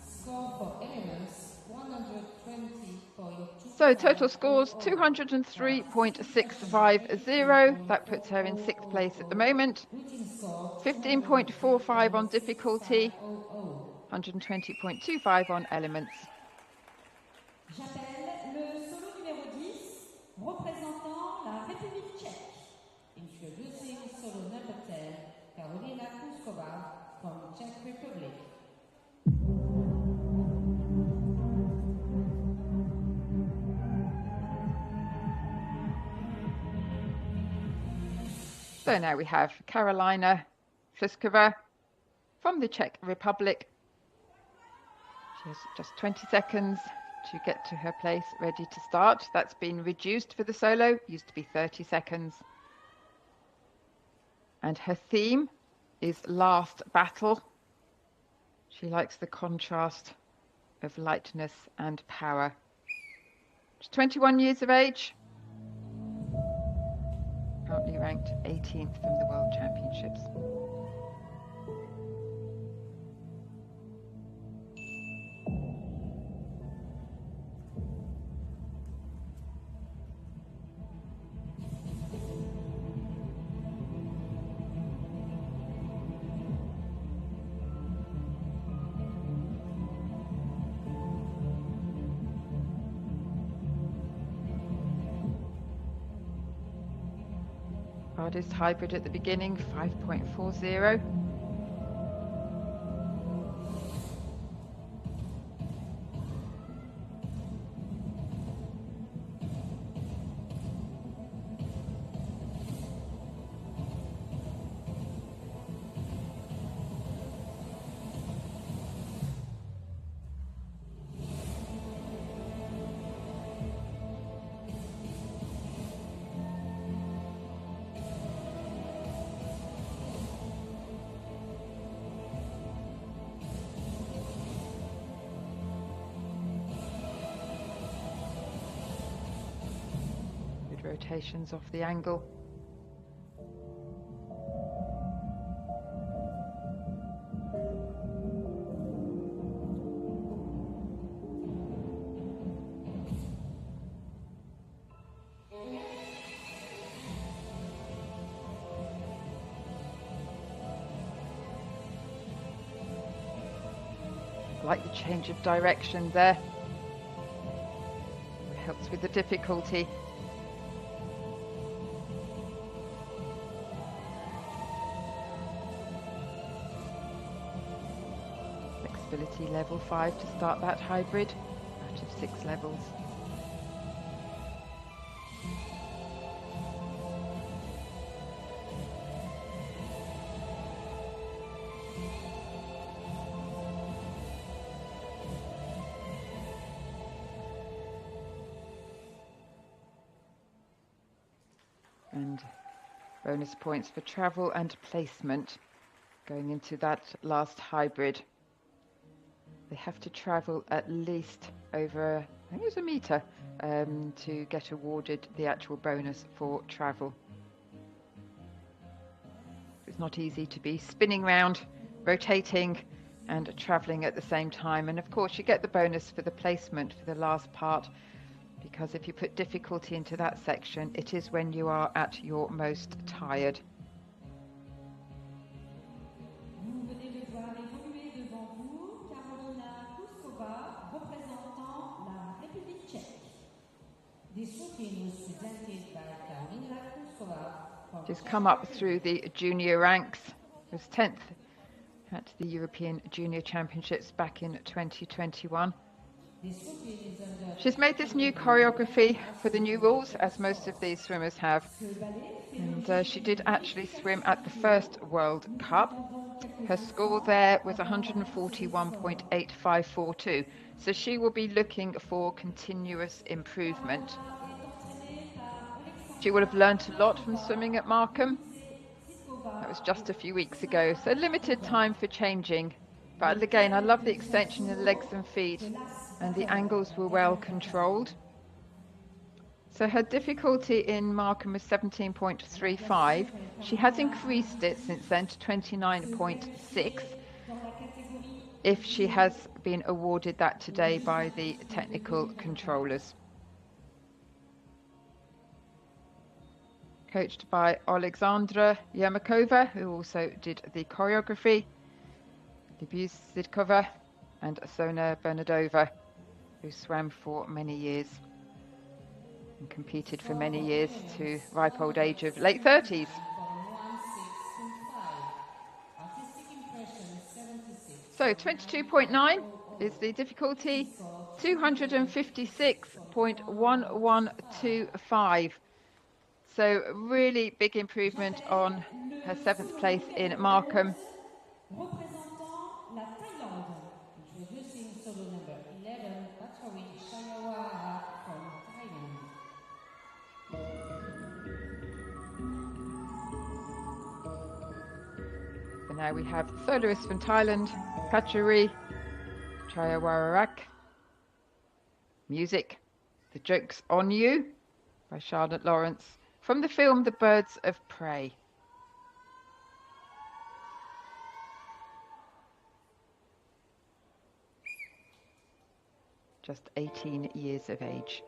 Score for elements 120.9. So total scores 203.650. That puts her in 6th place at the moment. 15.45 on difficulty, 120.25 on elements. J'appelle le solo numéro 10, représentant la République tchèque. Introducing solo number 10, Karolina Krsicova from Czech Republic. So now we have Karolina Krsicova from the Czech Republic. She has just 20 seconds to get to her place ready to start. That's been reduced for the solo, used to be 30 seconds. And her theme is Last Battle. She likes the contrast of lightness and power. She's 21 years of age. Currently ranked 18th from the World Championships. Hardest hybrid at the beginning, 5.40. Rotations off the angle. Like the change of direction there. It helps with the difficulty. Flexibility level 5 to start that hybrid out of 6 levels. And bonus points for travel and placement going into that last hybrid. They have to travel at least over, I think it was a metre, to get awarded the actual bonus for travel. It's not easy to be spinning round, rotating and travelling at the same time. And of course you get the bonus for the placement for the last part, because if you put difficulty into that section, it is when you are at your most tired. She's come up through the junior ranks. Was 10th at the European Junior Championships back in 2021. She's made this new choreography for the new rules, as most of these swimmers have. And she did actually swim at the first World Cup. Her score there was 141.8542. So she will be looking for continuous improvement. She would have learnt a lot from swimming at Markham. That was just a few weeks ago, so limited time for changing. But again, I love the extension of the legs and feet, and the angles were well controlled. So her difficulty in Markham was 17.35. She has increased it since then to 29.6. If she has been awarded that today by the technical controllers. coached by Aleksandra Alexandri, who also did the choreography, Zidkova, and Sona Bernadova, who swam for many years and competed for many years to ripe old age of late 30s. So 22.9 is the difficulty, 256.1125. So really big improvement on her 7th place in Markham. So now we have soloists from Thailand, Pachari Chayawararak. Music, The Joke's on You by Charlotte Lawrence, from the film The Birds of Prey. Just 18 years of age.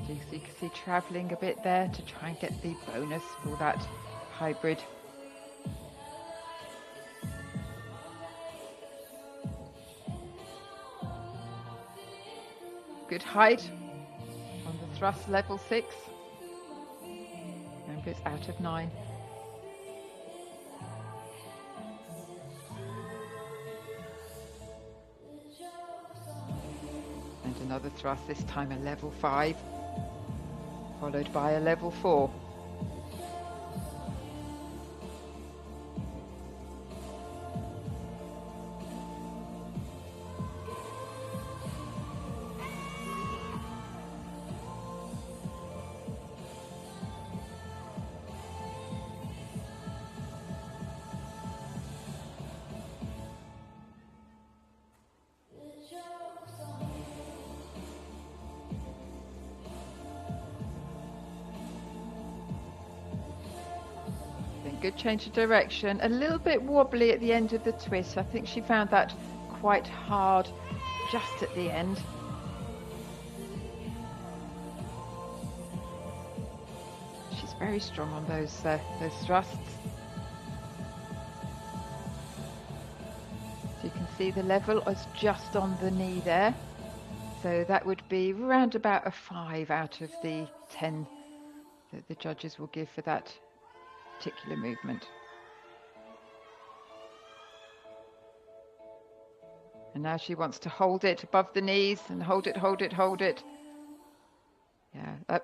So you can see travelling a bit there to try and get the bonus for that hybrid. Good height on the thrust level 6. Remember, it's out of 9. And another thrust, this time a level 5, followed by a level 4. Good change of direction, a little bit wobbly at the end of the twist. I think she found that quite hard just at the end. She's very strong on those thrusts. So you can see the level is just on the knee there. So that would be around about a 5 out of the 10 that the judges will give for that particular movement. And now she wants to hold it above the knees and hold it, hold it, hold it. Yeah,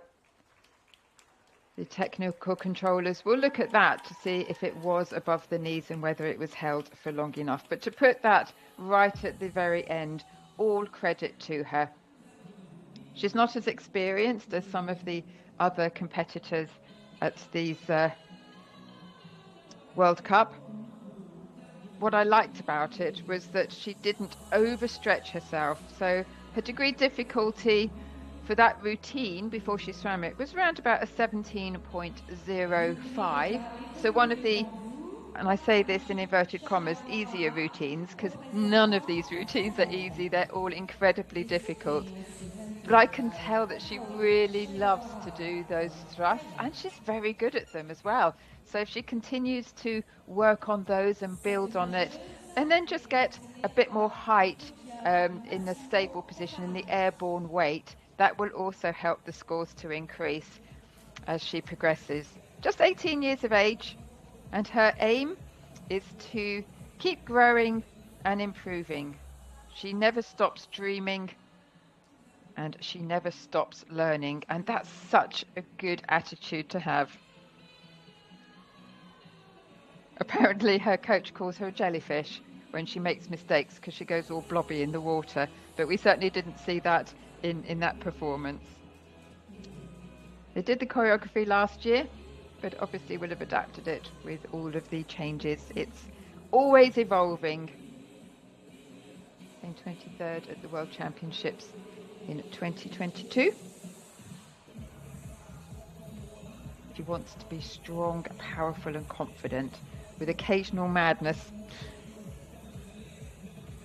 the technical controllers will look at that to see if it was above the knees and whether it was held for long enough. But to put that right at the very end, all credit to her. She's not as experienced as some of the other competitors at these World Cup. What I liked about it was that she didn't overstretch herself. So her degree difficulty for that routine before she swam it was around about a 17.05. So one of the, and I say this in inverted commas, easier routines, because none of these routines are easy. They're all incredibly difficult. But I can tell that she really loves to do those thrusts, and she's very good at them as well. So if she continues to work on those and build on it, and then just get a bit more height in the stable position, in the airborne weight, that will also help the scores to increase as she progresses. Just 18 years of age, and her aim is to keep growing and improving. She never stops dreaming, and she never stops learning, and that's such a good attitude to have. Apparently her coach calls her a jellyfish when she makes mistakes because she goes all blobby in the water, but we certainly didn't see that in that performance. They did the choreography last year, but obviously will have adapted it with all of the changes. It's always evolving. Came 23rd at the World Championships in 2022. She wants to be strong, powerful and confident with occasional madness.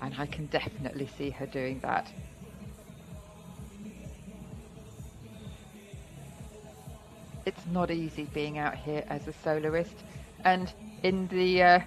And I can definitely see her doing that. It's not easy being out here as a soloist. And in the, and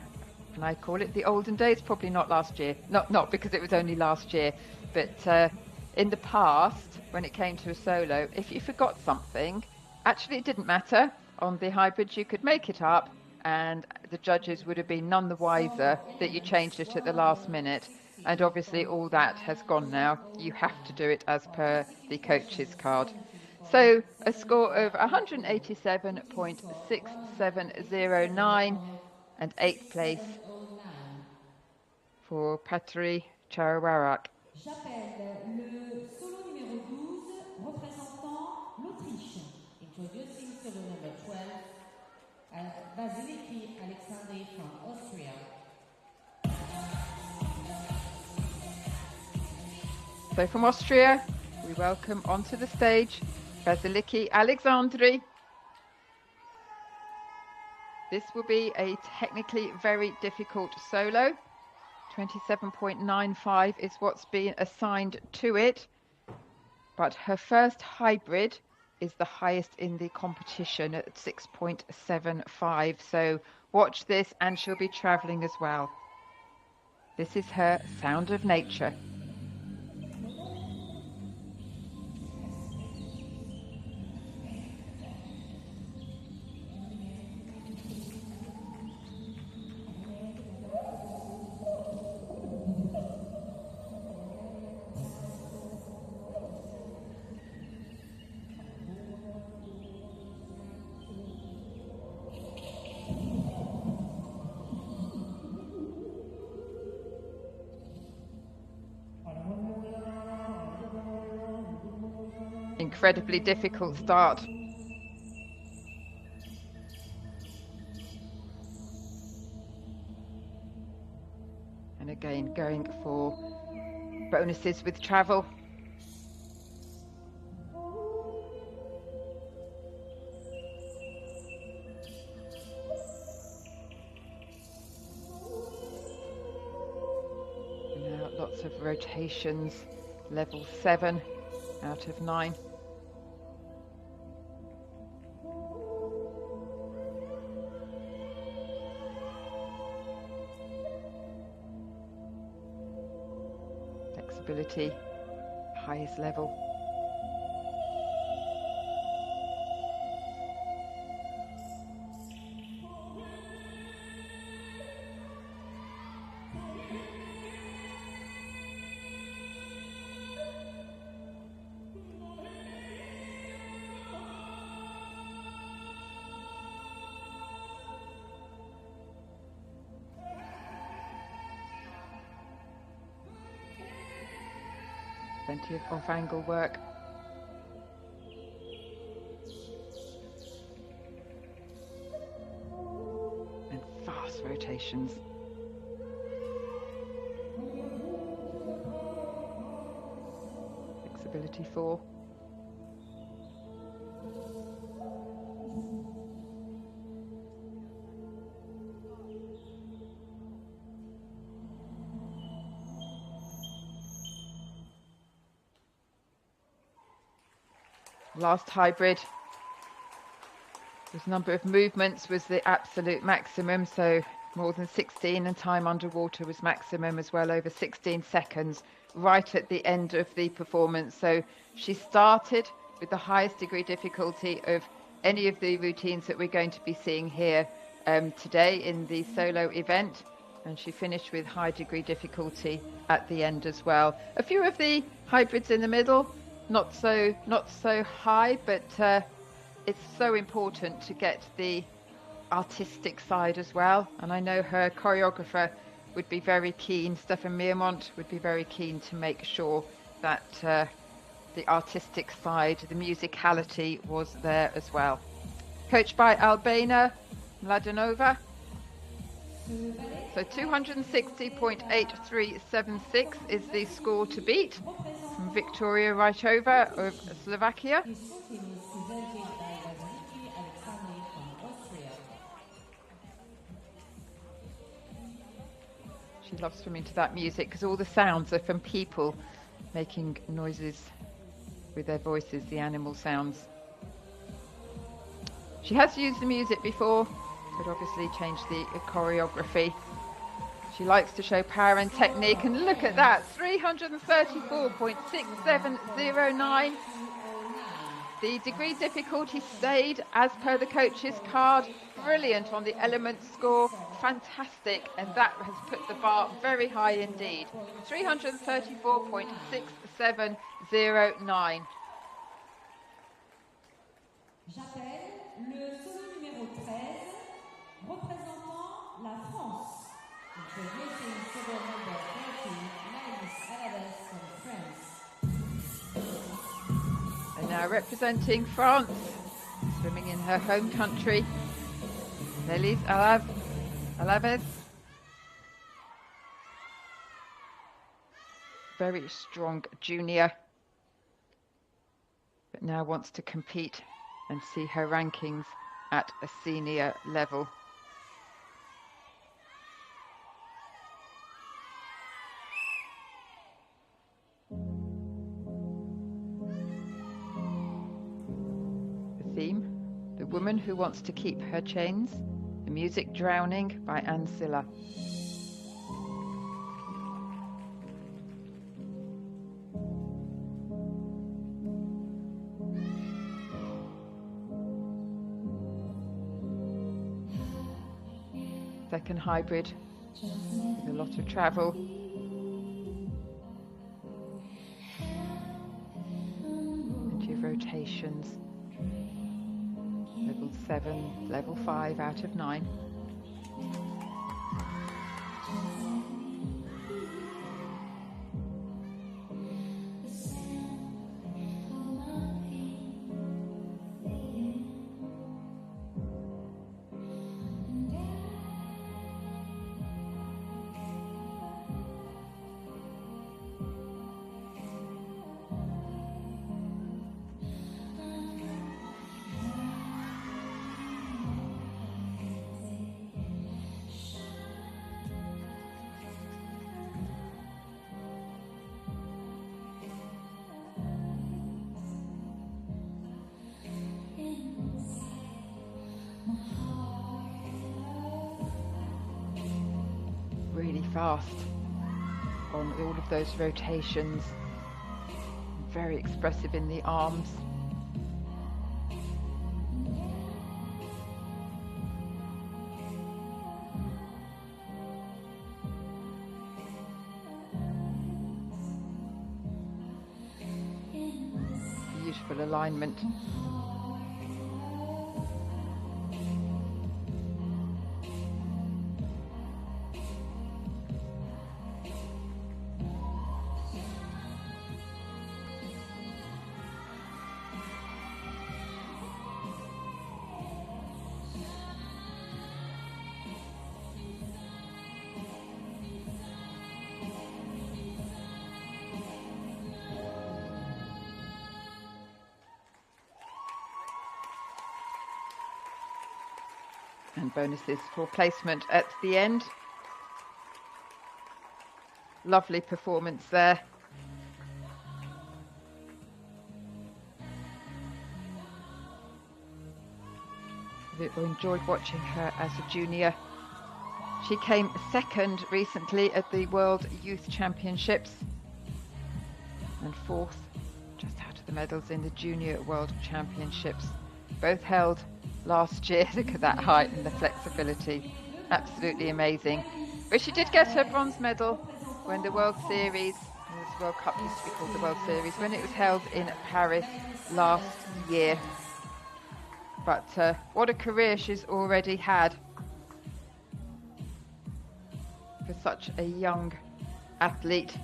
I call it the olden days, probably not last year. Not because it was only last year, but in the past, when it came to a solo, if you forgot something, actually it didn't matter. On the hybrids, you could make it up and the judges would have been none the wiser that you changed it at the last minute. And obviously all that has gone now. You have to do it as per the coach's card. So a score of 187.6709 and 8th place for Patry Charawarak. J'appelle le solo numéro 12 représentant l'Autriche. Introducing solo number 12, Vasiliki Alexandri from Austria. So from Austria, we welcome onto the stage Vasiliki Alexandri. This will be a technically very difficult solo. 27.95 is what's been assigned to it. But her first hybrid is the highest in the competition at 6.75. So watch this and she'll be traveling as well. This is her Sound of Nature. Incredibly difficult start. And again, going for bonuses with travel. Now lots of rotations, level 7 out of 9. Flexibility, highest level. Plenty of off-angle work. And fast rotations. Flexibility 4. Last hybrid, this number of movements was the absolute maximum, so more than 16, and time underwater was maximum as well, over 16 seconds right at the end of the performance. So she started with the highest degree difficulty of any of the routines that we're going to be seeing here today in the solo event, and she finished with high degree difficulty at the end as well. A few of the hybrids in the middle, not so high, but it's so important to get the artistic side as well. And I know her choreographer would be very keen, Stefan Meermont would be very keen to make sure that the artistic side, the musicality was there as well. Coached by Albina Mladenova. So 260.8376 is the score to beat from Viktoria Reichova of Slovakia. She loves swimming to that music because all the sounds are from people making noises with their voices, the animal sounds. She has used the music before, but obviously changed the choreography. She likes to show power and technique, and look at that, 334.6709. The degree difficulty stayed as per the coach's card. Brilliant on the element score, fantastic, and that has put the bar very high indeed. 334.6709. J'appelle le solo numéro 13, représentant la France. Introducing solo number 30, Alex from France. And now representing France, swimming in her home country, Nelis Alaves. Very strong junior, but now wants to compete and see her rankings at a senior level. The theme, the woman who wants to keep her chains, the music Drowning by Ancilla. Second hybrid with a lot of travel. Plenty of rotations. Level 7, level 5 out of 9. Really fast on all of those rotations, very expressive in the arms. Beautiful alignment. And bonuses for placement at the end. Lovely performance there. I enjoyed watching her as a junior. She came second recently at the World Youth Championships and fourth, just out of the medals, in the Junior World Championships, both held last year. Look at that height and the flexibility, absolutely amazing. But she did get her bronze medal when the World Series, this World Cup used to be called the World Series, when it was held in Paris last year. But what a career she's already had for such a young athlete.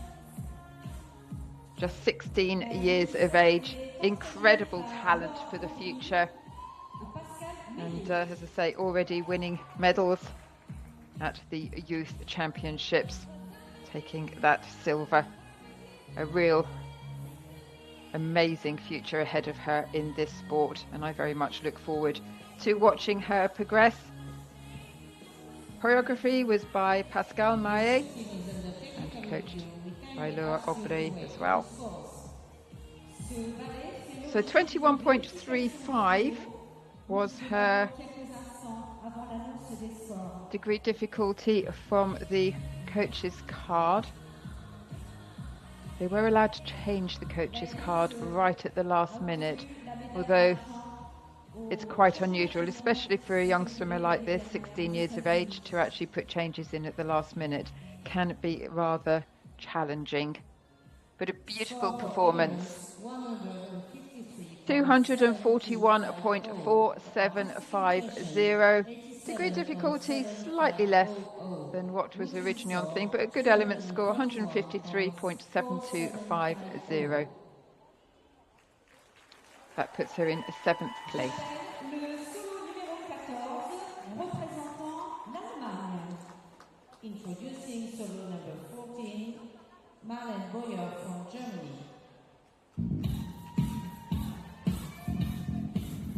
just 16 years of age. Incredible talent for the future. And as I say, already winning medals at the Youth Championships, taking that silver. A real amazing future ahead of her in this sport, and I very much look forward to watching her progress. Choreography was by Pascal Maillet and coached by Laura Aubry as well. So 21.35 was her degree difficulty from the coach's card. They were allowed to change the coach's card right at the last minute, although it's quite unusual, especially for a young swimmer like this, 16 years of age, to actually put changes in at the last minute. Can be rather challenging, but a beautiful performance. 241.475. Degree difficulty slightly less than what was originally on thing, but a good element score, 153.7250. That puts her in 7th place. Introducing solo number 14, Oriane Jaillardon from Germany.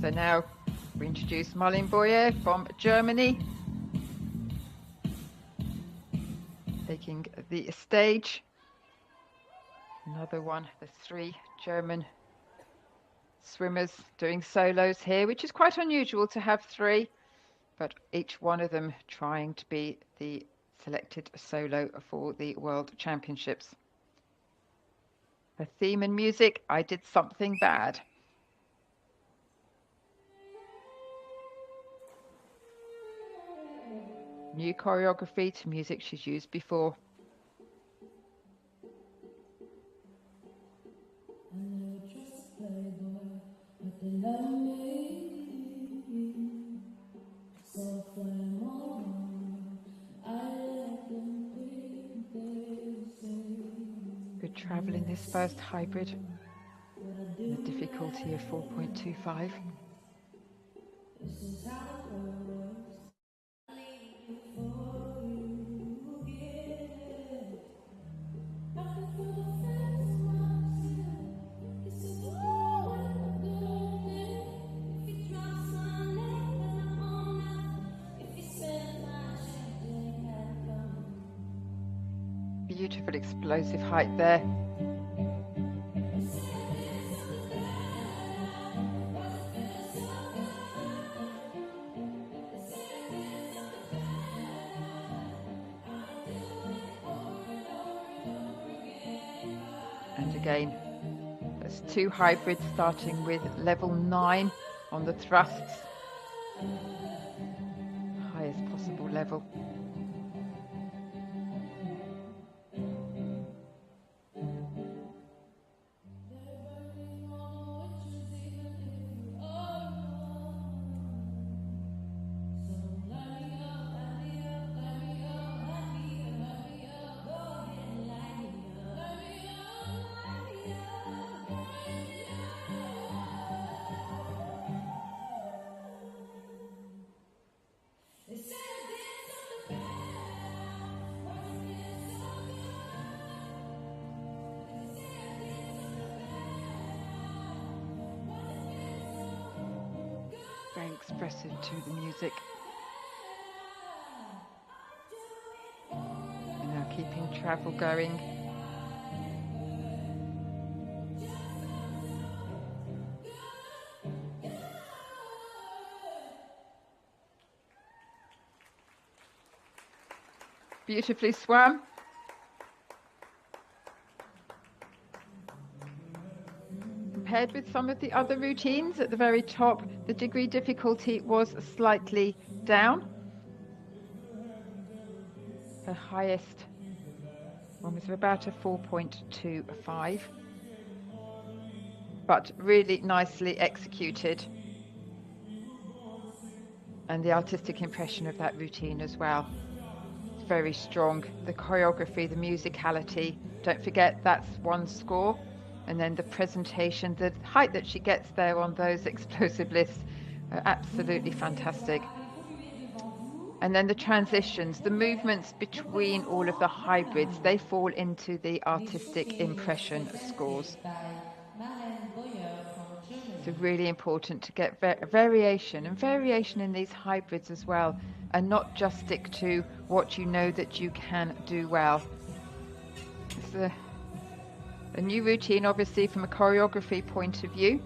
So now we introduce Oriane Jaillardon from Germany, taking the stage. Another one, the 3 German swimmers doing solos here, which is quite unusual to have 3, but each one of them trying to be the selected solo for the World Championships. The theme and music, I Did Something Bad. New choreography to music she's used before. Good travel in this first hybrid. The difficulty of 4.25. Beautiful explosive height there. And again, there's 2 hybrids starting with level 9 on the thrusts. Highest possible level. Very expressive to the music. And now keeping travel going. Beautifully swam. Compared with some of the other routines at the very top, the degree difficulty was slightly down. The highest one was about a 4.25, but really nicely executed. And the artistic impression of that routine as well. Very strong. The choreography, the musicality. Don't forget that's one score. And then the presentation, the height that she gets there on those explosive lifts are absolutely fantastic. And then the transitions, the movements between all of the hybrids, they fall into the artistic impression scores. So really important to get variation in these hybrids as well, and not just stick to what you know that you can do well. It's a new routine, obviously, from a choreography point of view.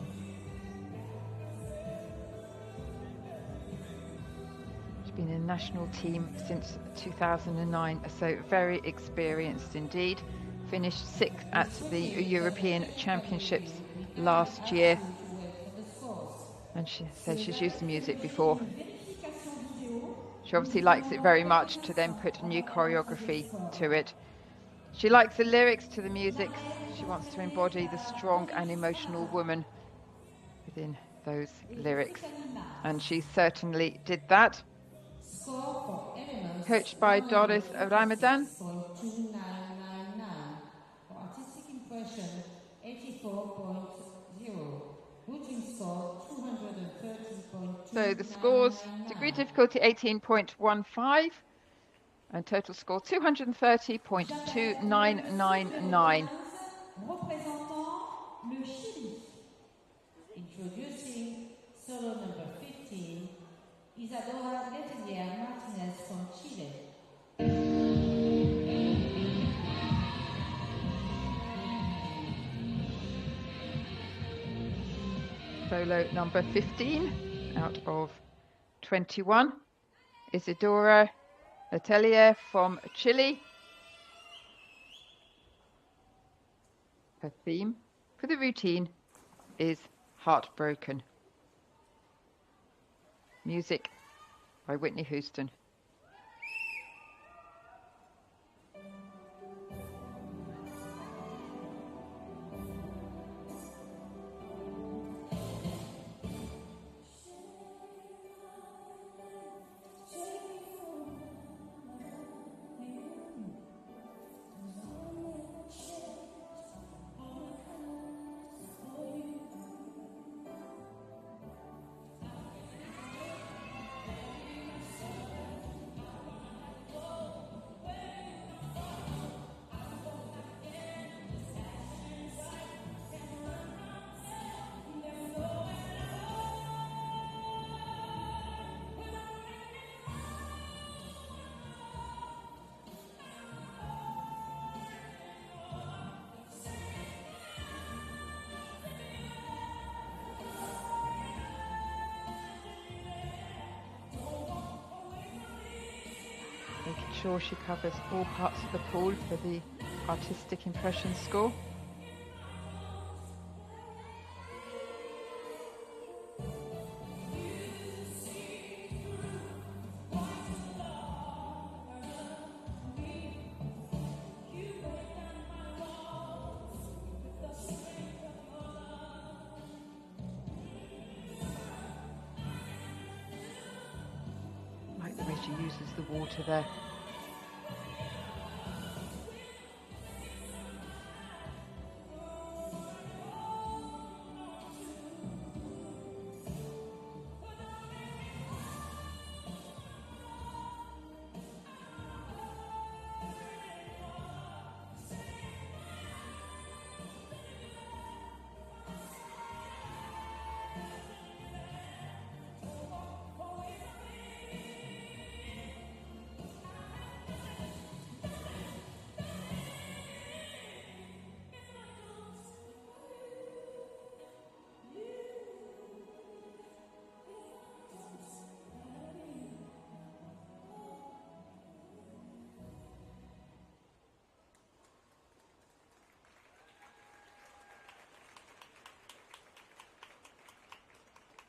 She's been in the national team since 2009, so very experienced indeed. Finished 6th at the European Championships last year. And she says she's used the music before. She obviously likes it very much to then put new choreography to it. She likes the lyrics to the music. She wants to embody the strong and emotional woman within those lyrics. And she certainly did that. Coached by Doris Ramadan. For artistic impression, 84.0. Routine score 230.2. So the scores, degree difficulty 18.15 and total score 230.299. Représentant le Chili. Introducing solo number 15, Isidora Letelier Martinez from Chile. Solo number 15 out of 21. Isidora Letelier from Chile. Her theme for the routine is Heartbroken. Music by Whitney Houston. Making sure she covers all parts of the pool for the artistic impression score. Like the way she uses the water there.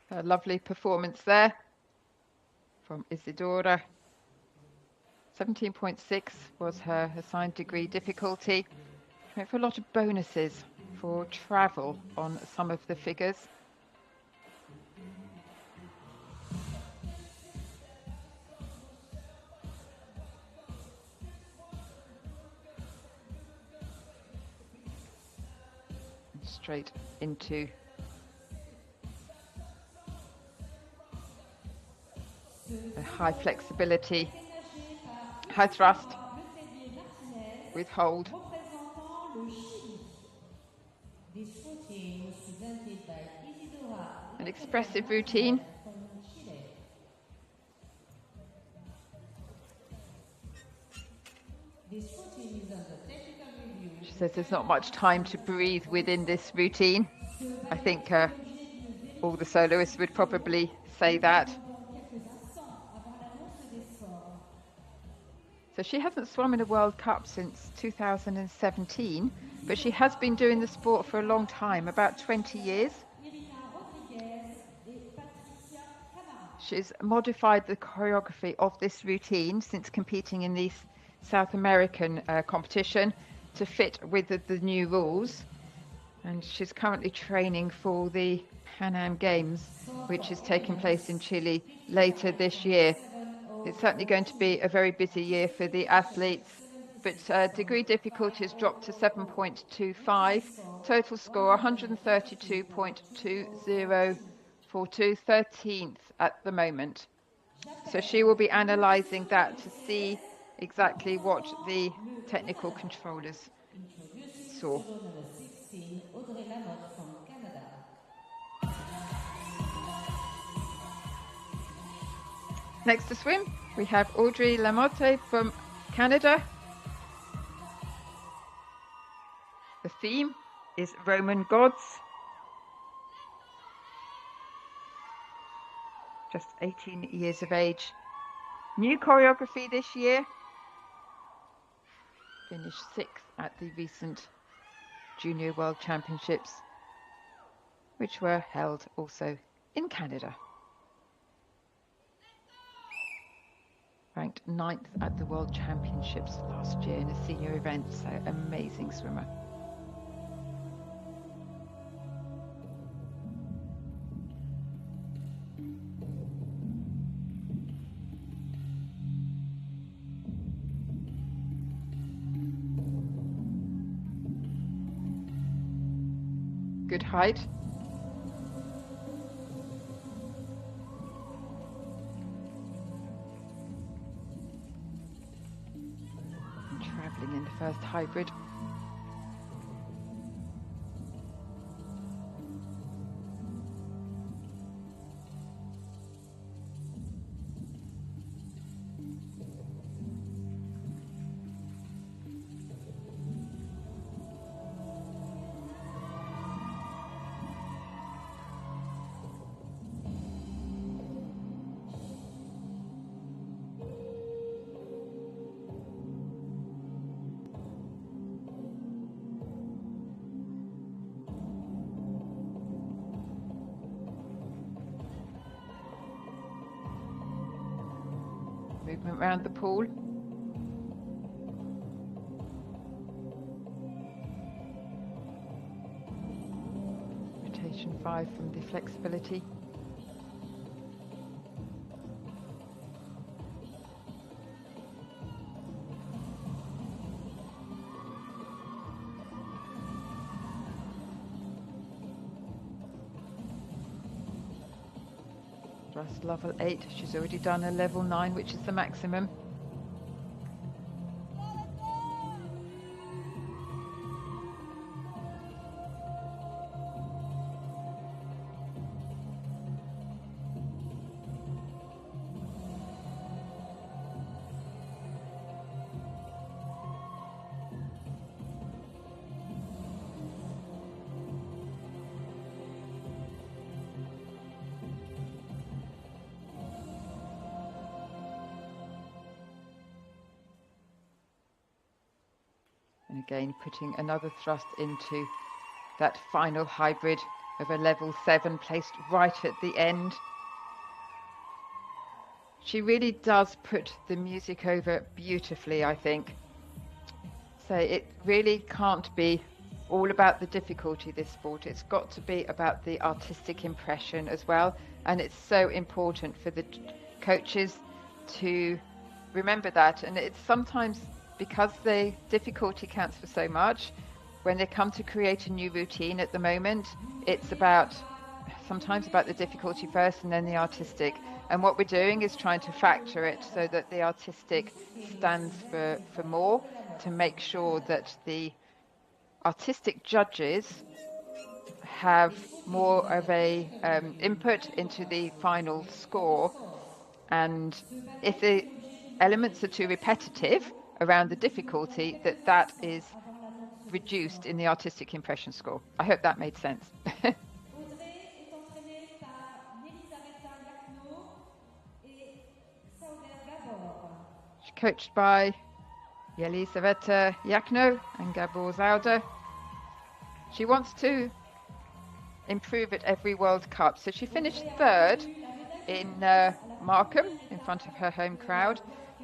A lovely performance there from Isidora. 17.6 was her assigned degree difficulty. She went for a lot of bonuses for travel on some of the figures. straight into the high flexibility, high thrust with hold. An expressive routine. She says there's not much time to breathe within this routine. I think all the soloists would probably say that. So she hasn't swum in a World Cup since 2017, but she has been doing the sport for a long time, about 20 years. She's modified the choreography of this routine since competing in the South American competition to fit with the new rules. And she's currently training for the Pan Am Games, which is taking place in Chile later this year. It's certainly going to be a very busy year for the athletes, but degree difficulty has dropped to 7.25. Total score 132.2042, 13th at the moment. So she will be analysing that to see exactly what the technical controllers saw. Audrey Lamothe from Canada. Next to swim, we have Audrey Lamothe from Canada. The theme is Roman gods. Just 18 years of age. New choreography this year. Finished 6th at the recent Junior World Championships, which were held also in Canada. Ranked 9th at the World Championships last year in a senior event, so amazing swimmer. Good height. And travelling in the first hybrid. Movement around the pool. Rotation 5 from the flexibility. Thrust level 8, she's already done a level 9, which is the maximum. And again, putting another thrust into that final hybrid of a level 7 placed right at the end. She really does put the music over beautifully, I think. So it really can't be all about the difficulty, this sport. It's got to be about the artistic impression as well. And it's so important for the coaches to remember that. And it's sometimes, because the difficulty counts for so much, when they come to create a new routine at the moment, it's sometimes about the difficulty first and then the artistic. And what we're doing is trying to factor it so that the artistic stands for more, to make sure that the artistic judges have more of a input into the final score. And if the elements are too repetitive around the difficulty, that is reduced in the artistic impression score. I hope that made sense. She's coached by Yelizaveta Yakno and Gabor Zauder. She wants to improve at every World Cup. So she finished third in Markham in front of her home crowd,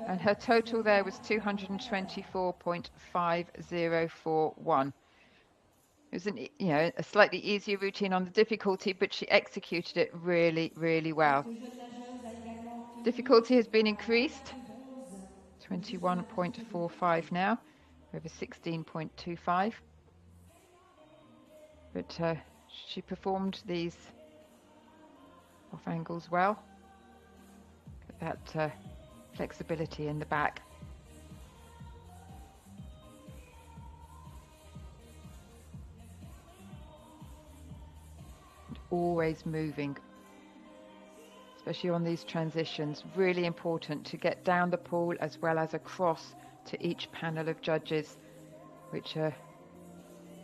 and her total there was 224.5041. It was a slightly easier routine on the difficulty, but she executed it really, really well. Difficulty has been increased, 21.45 now, over 16.25. But she performed these off angles well. That flexibility in the back. And always moving, especially on these transitions. Really important to get down the pool as well as across to each panel of judges, which are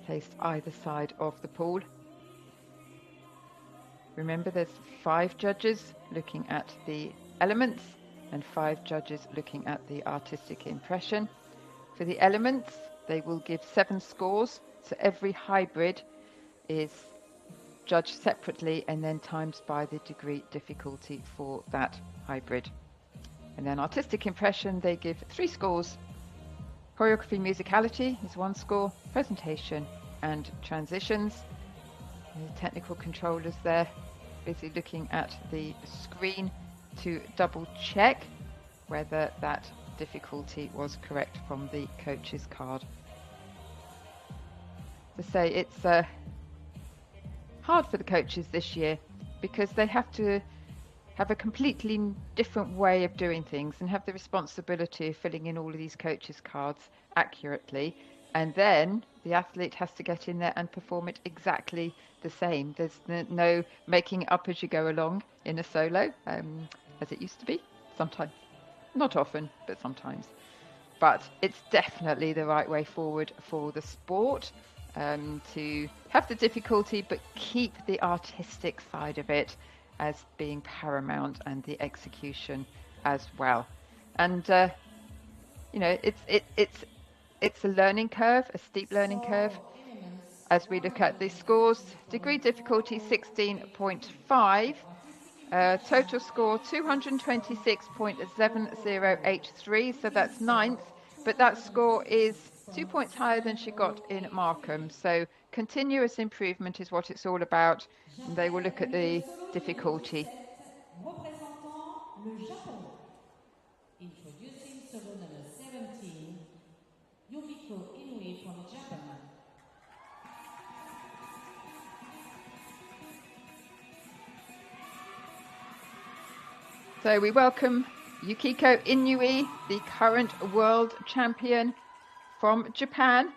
placed either side of the pool. Remember, there's 5 judges looking at the elements and 5 judges looking at the artistic impression. For the elements, they will give 7 scores, so every hybrid is judged separately and then times by the degree difficulty for that hybrid. And then artistic impression, they give 3 scores. Choreography musicality is 1 score, presentation and transitions. The technical controllers there busy looking at the screen to double check whether that difficulty was correct from the coach's card. To say, it's hard for the coaches this year because they have to have a completely different way of doing things and have the responsibility of filling in all of these coaches' cards accurately, and then the athlete has to get in there and perform it exactly the same. There's no making it up as you go along in a solo, as it used to be sometimes. Not often, but sometimes. But it's definitely the right way forward for the sport, to have the difficulty but keep the artistic side of it as being paramount, and the execution as well. And it's a learning curve, a steep learning curve. As we look at the scores, degree difficulty 16.5, total score 226.7083, so that's 9th, but that score is 2 points higher than she got in Markham. So continuous improvement is what it's all about, and they will look at the difficulty. Introducing solo number 17, Yukiko Inui from Japan. So we welcome Yukiko Inui, the current world champion from Japan.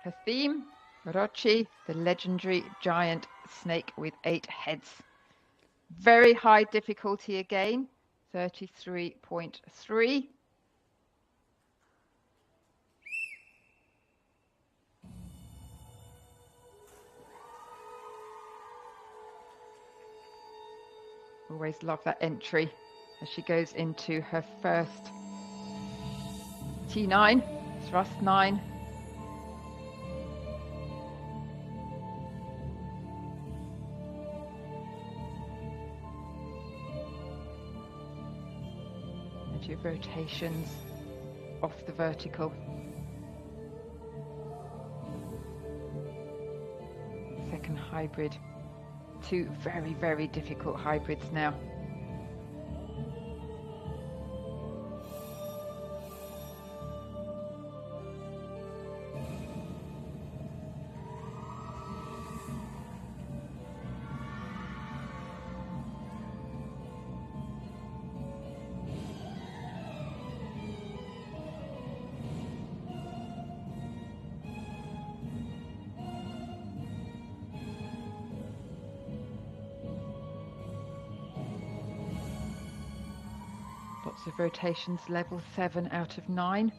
Her theme, Orochi, the legendary giant snake with 8 heads. Very high difficulty again, 33.3. Always love that entry as she goes into her first T9, thrust 9. And your rotations off the vertical. Second hybrid. 2 very, very difficult hybrids now. of rotations, level 7 out of 9.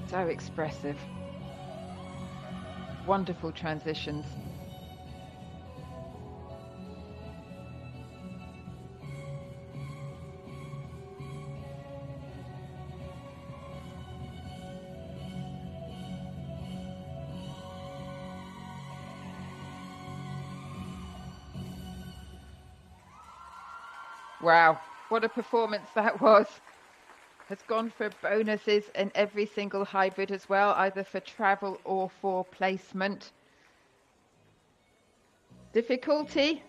So expressive. Wonderful transitions. Wow, what a performance that was. Has gone for bonuses in every single hybrid as well, either for travel or for placement. Difficulty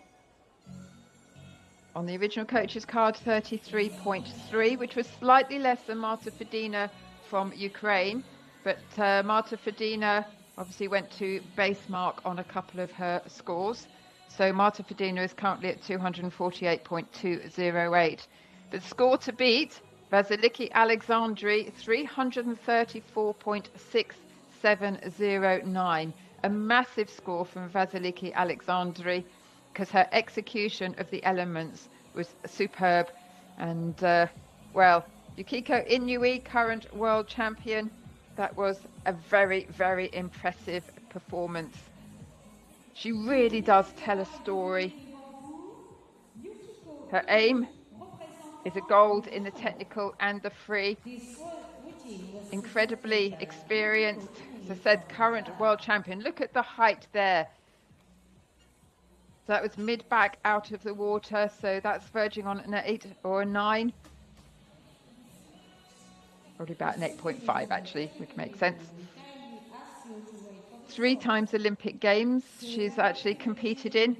on the original coach's card, 33.3, which was slightly less than Marta Fedina from Ukraine, but Marta Fedina obviously went to base mark on a couple of her scores. So Marta Fedina is currently at 248.208. The score to beat, Vasiliki Alexandri, 334.6709. A massive score from Vasiliki Alexandri because her execution of the elements was superb. And, well, Yukiko Inui, current world champion, that was a very, very impressive performance. She really does tell a story. Her aim is a gold in the technical and the free. Incredibly experienced, as I said, current world champion. Look at the height there. So that was mid-back out of the water, so that's verging on an 8 or a 9. Probably about an 8.5 actually, which makes sense. 3 times Olympic Games she's actually competed in,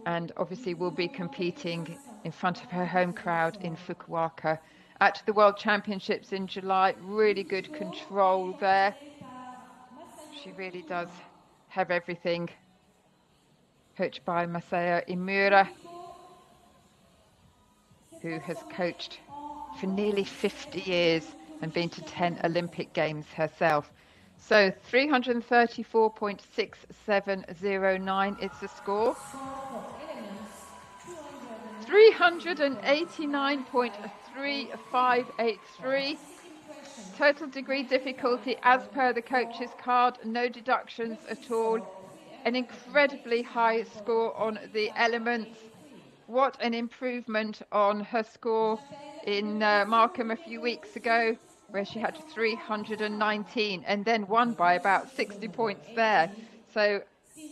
and obviously will be competing in front of her home crowd in Fukuoka at the World Championships in July. Really good control there. She really does have everything. Coached by Masaya Imura, who has coached for nearly 50 years and been to 10 Olympic Games herself. So 334.6709 is the score. 389.3583. Total degree difficulty as per the coach's card, no deductions at all. An incredibly high score on the elements. What an improvement on her score in Markham a few weeks ago, where she had 319 and then won by about 60 points there. So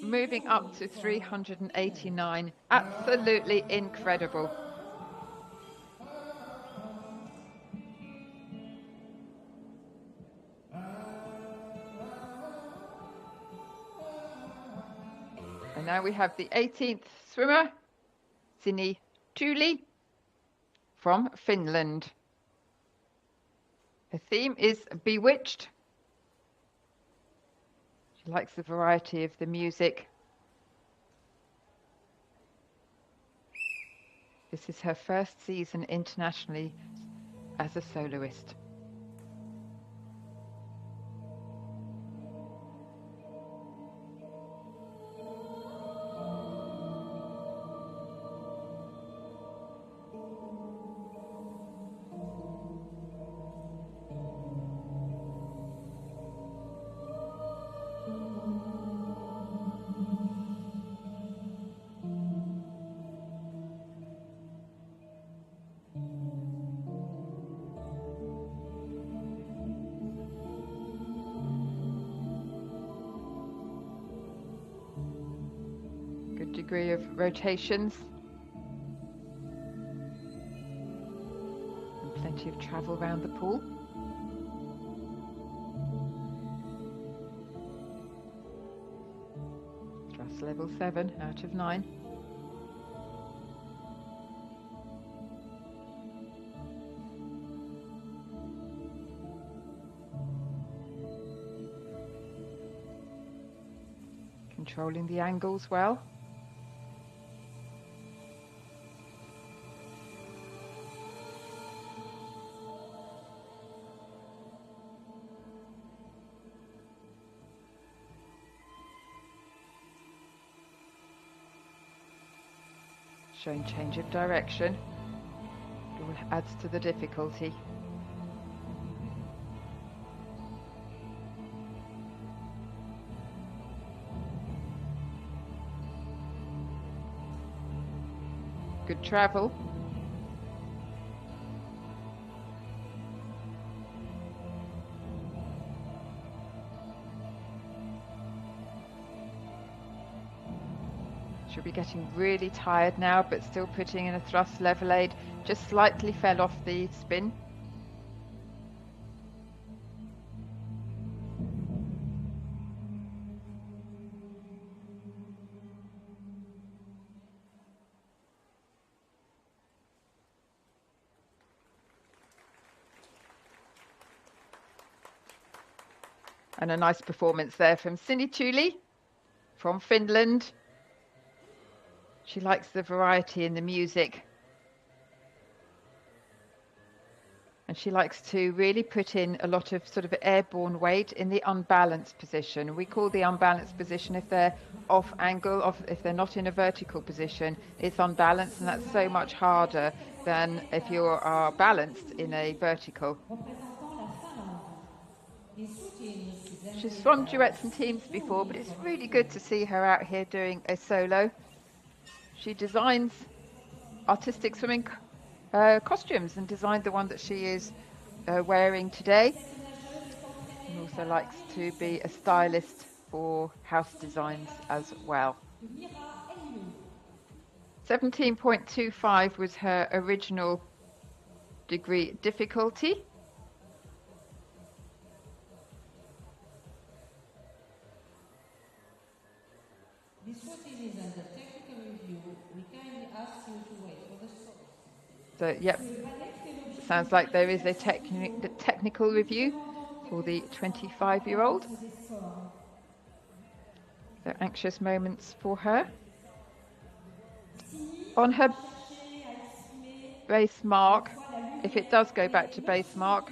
moving up to 389, absolutely incredible. And now we have the 18th swimmer, Sini Tooley from Finland. Her theme is Bewitched. She likes the variety of the music. This is her first season internationally as a soloist. Degree of rotations and plenty of travel around the pool. That's level 7 out of 9. Controlling the angles well. Showing change of direction. It all adds to the difficulty. Good travel. She'll be getting really tired now, but still putting in a thrust level aid. Just slightly fell off the spin. And a nice performance there from Tooley from Finland. She likes the variety in the music. And she likes to really put in a lot of sort of airborne weight in the unbalanced position. We call the unbalanced position if they're off angle, if they're not in a vertical position, it's unbalanced, and that's so much harder than if you are balanced in a vertical. She's swum duets and teams before, but it's really good to see her out here doing a solo. She designs artistic swimming costumes and designed the one that she is wearing today. And also likes to be a stylist for house designs as well. 17.25 was her original degree difficulty. So, yep, sounds like there is a technical review for the 25-year-old. So anxious moments for her. On her base mark, if it does go back to base mark,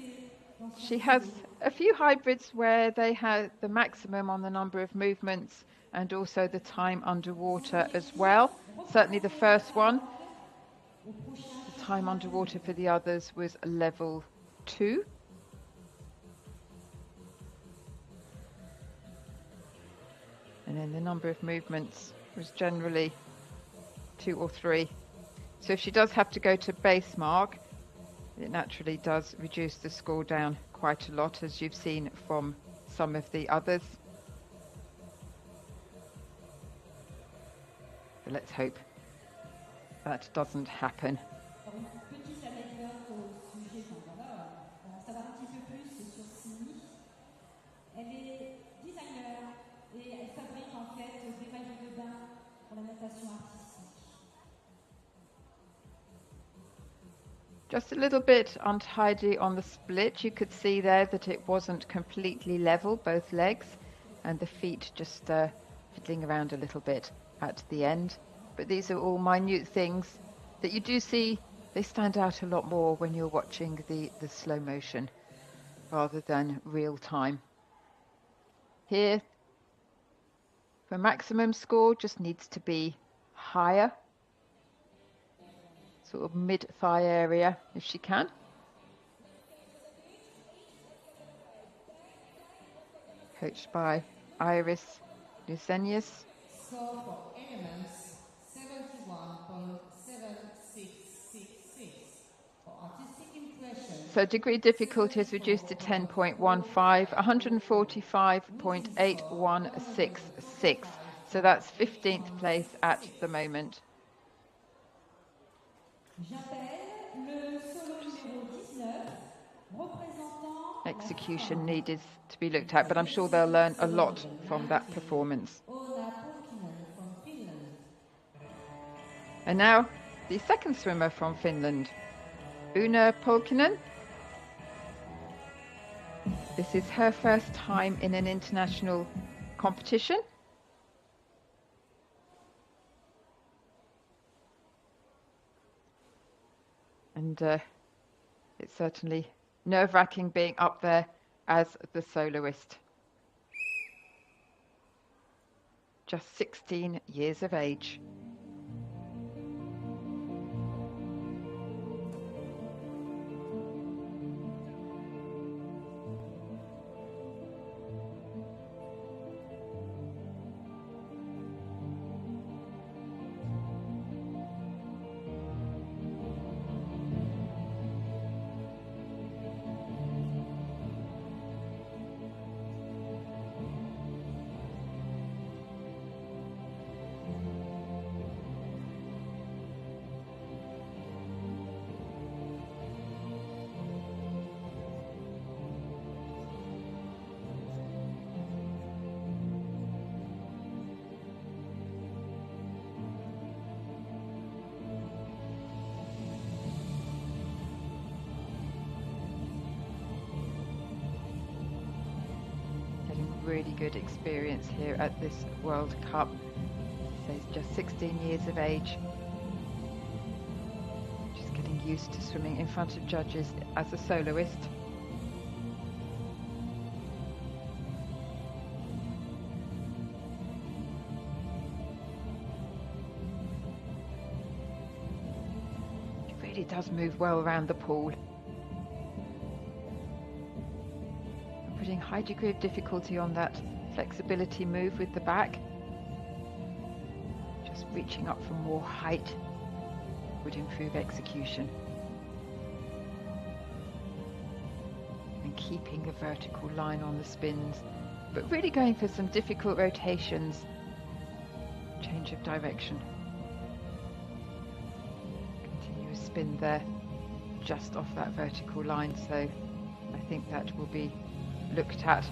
she has a few hybrids where they have the maximum on the number of movements and also the time underwater as well. Certainly the first one. Time underwater for the others was level 2. And then the number of movements was generally 2 or 3. So if she does have to go to base mark, it naturally does reduce the score down quite a lot, as you've seen from some of the others. But let's hope that doesn't happen. Just a little bit untidy on the split. You could see there that it wasn't completely level, both legs, and the feet just fiddling around a little bit at the end. But these are all minute things that you do see. They stand out a lot more when you're watching the slow motion rather than real time. Here, for maximum score, just needs to be higher. Sort of mid-thigh area if she can. Coached by Iris Lucenius. Score for elements 71.7666. For artistic impression. So degree difficulty is reduced to 10.15, 145.8166. So that's 15th place at the moment. Execution needed to be looked at, but I'm sure they'll learn a lot from that performance. And now the second swimmer from Finland, Una Pokkinen. This is her first time in an international competition. And it's certainly nerve-wracking being up there as the soloist. Just 16 years of age. Really good experience here at this World Cup. So he's just 16 years of age. Just getting used to swimming in front of judges as a soloist. He really does move well around the pool. Putting high degree of difficulty on that flexibility move with the back. Just reaching up for more height would improve execution. And keeping a vertical line on the spins, but really going for some difficult rotations. Change of direction. Continuous spin there, just off that vertical line, so I think that will be looked at.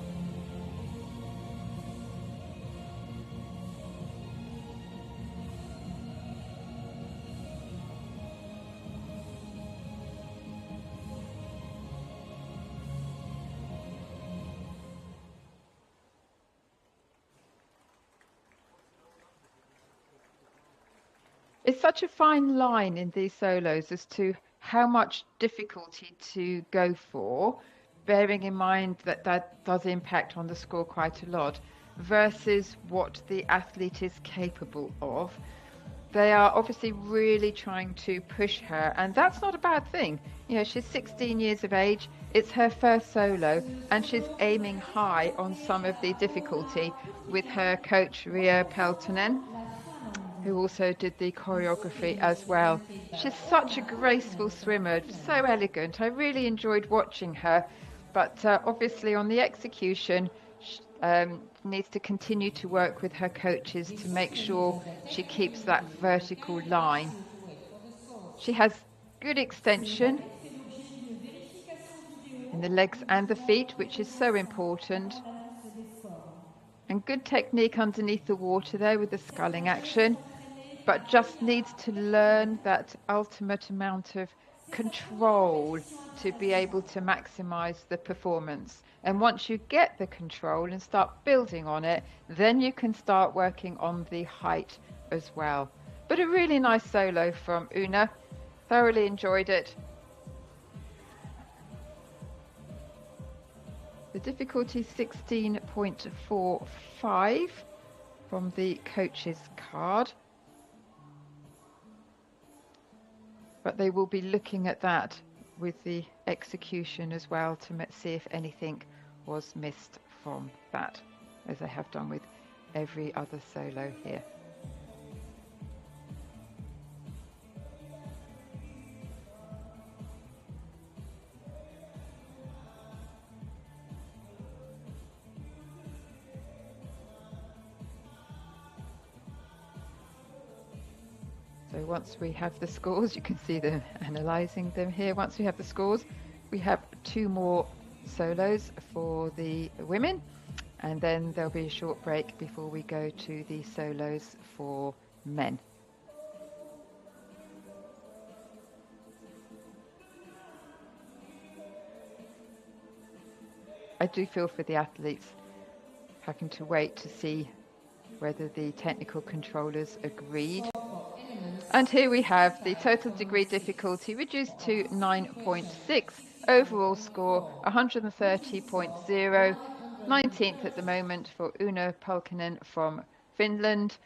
It's such a fine line in these solos as to how much difficulty to go for, bearing in mind that that does impact on the score quite a lot, versus what the athlete is capable of. They are obviously really trying to push her, and that's not a bad thing. You know, she's 16 years of age, it's her first solo, and she's aiming high on some of the difficulty with her coach Ria Peltonen, who also did the choreography as well. She's such a graceful swimmer, so elegant. I really enjoyed watching her. But obviously on the execution, needs to continue to work with her coaches to make sure she keeps that vertical line. She has good extension in the legs and the feet, which is so important. And good technique underneath the water there with the sculling action, but just needs to learn that ultimate amount of control to be able to maximize the performance. And once you get the control and start building on it, then you can start working on the height as well. But a really nice solo from Una. Thoroughly enjoyed it. The difficulty 16.45 from the coach's card. But they will be looking at that with the execution as well to see if anything was missed from that, as they have done with every other solo here. So once we have the scores, you can see them analysing them here. Once we have the scores, we have 2 more solos for the women, and then there'll be a short break before we go to the solos for men. I do feel for the athletes having to wait to see whether the technical controllers agreed. And here we have the total degree difficulty reduced to 9.6. Overall score 130.0. 19th at the moment for Uno Pokkinen from Finland,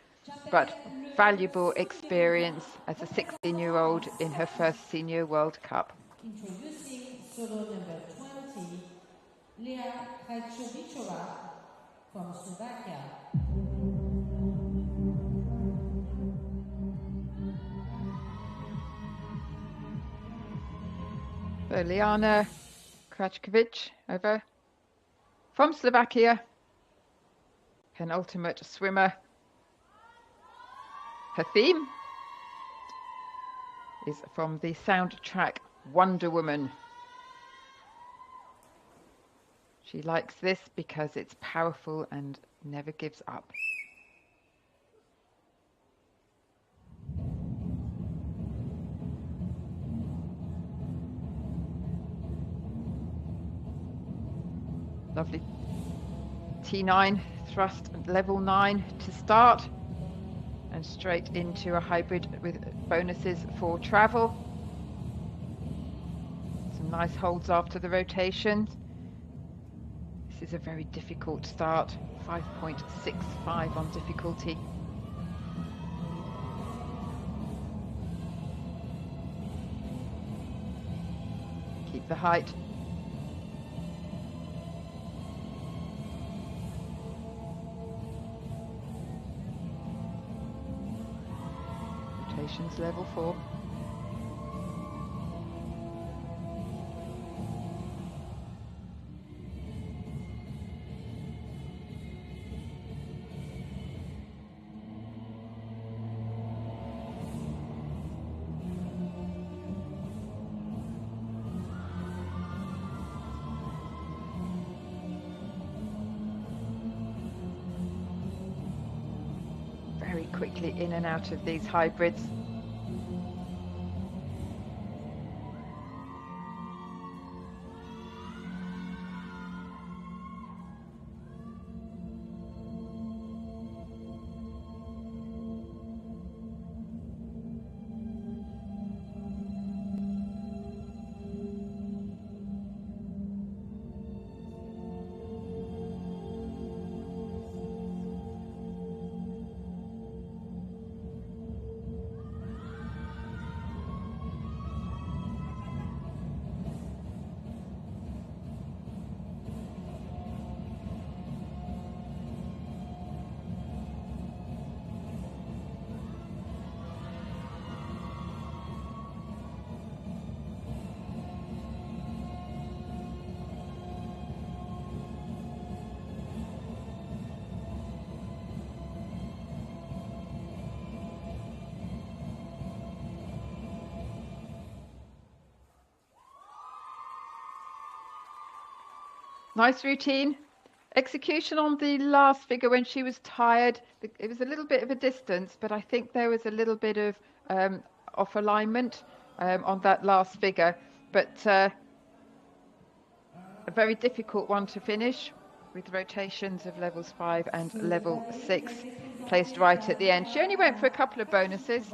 but valuable experience as a 16-year-old in her first Senior World Cup. Introducing solo number 20, Liana Karchava from Slovakia. So Liana Karchava over from Slovakia, penultimate swimmer. Her theme is from the soundtrack Wonder Woman. She likes this because it's powerful and never gives up. Lovely T9 thrust level 9 to start, and straight into a hybrid with bonuses for travel. Some nice holds after the rotations. This is a very difficult start, 5.65 on difficulty. Keep the height. Rotations level 4. Very quickly in and out of these hybrids. Nice routine. Execution on the last figure when she was tired. It was a little bit of a distance, but I think there was a little bit of off alignment on that last figure. But a very difficult one to finish with rotations of levels 5 and level 6 placed right at the end. She only went for a couple of bonuses.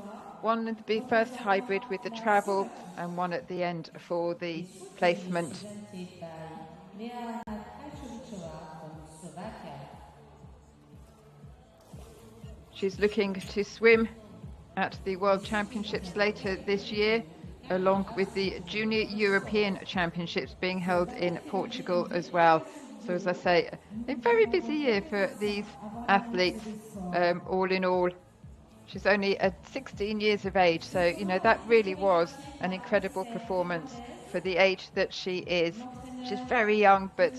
One in the first hybrid with the travel and one at the end for the placement. She's looking to swim at the World Championships later this year, along with the Junior European Championships being held in Portugal as well. So as I say, a very busy year for these athletes, all in all. She's only 16 years of age, so you know that really was an incredible performance for the age that she is. She's very young, but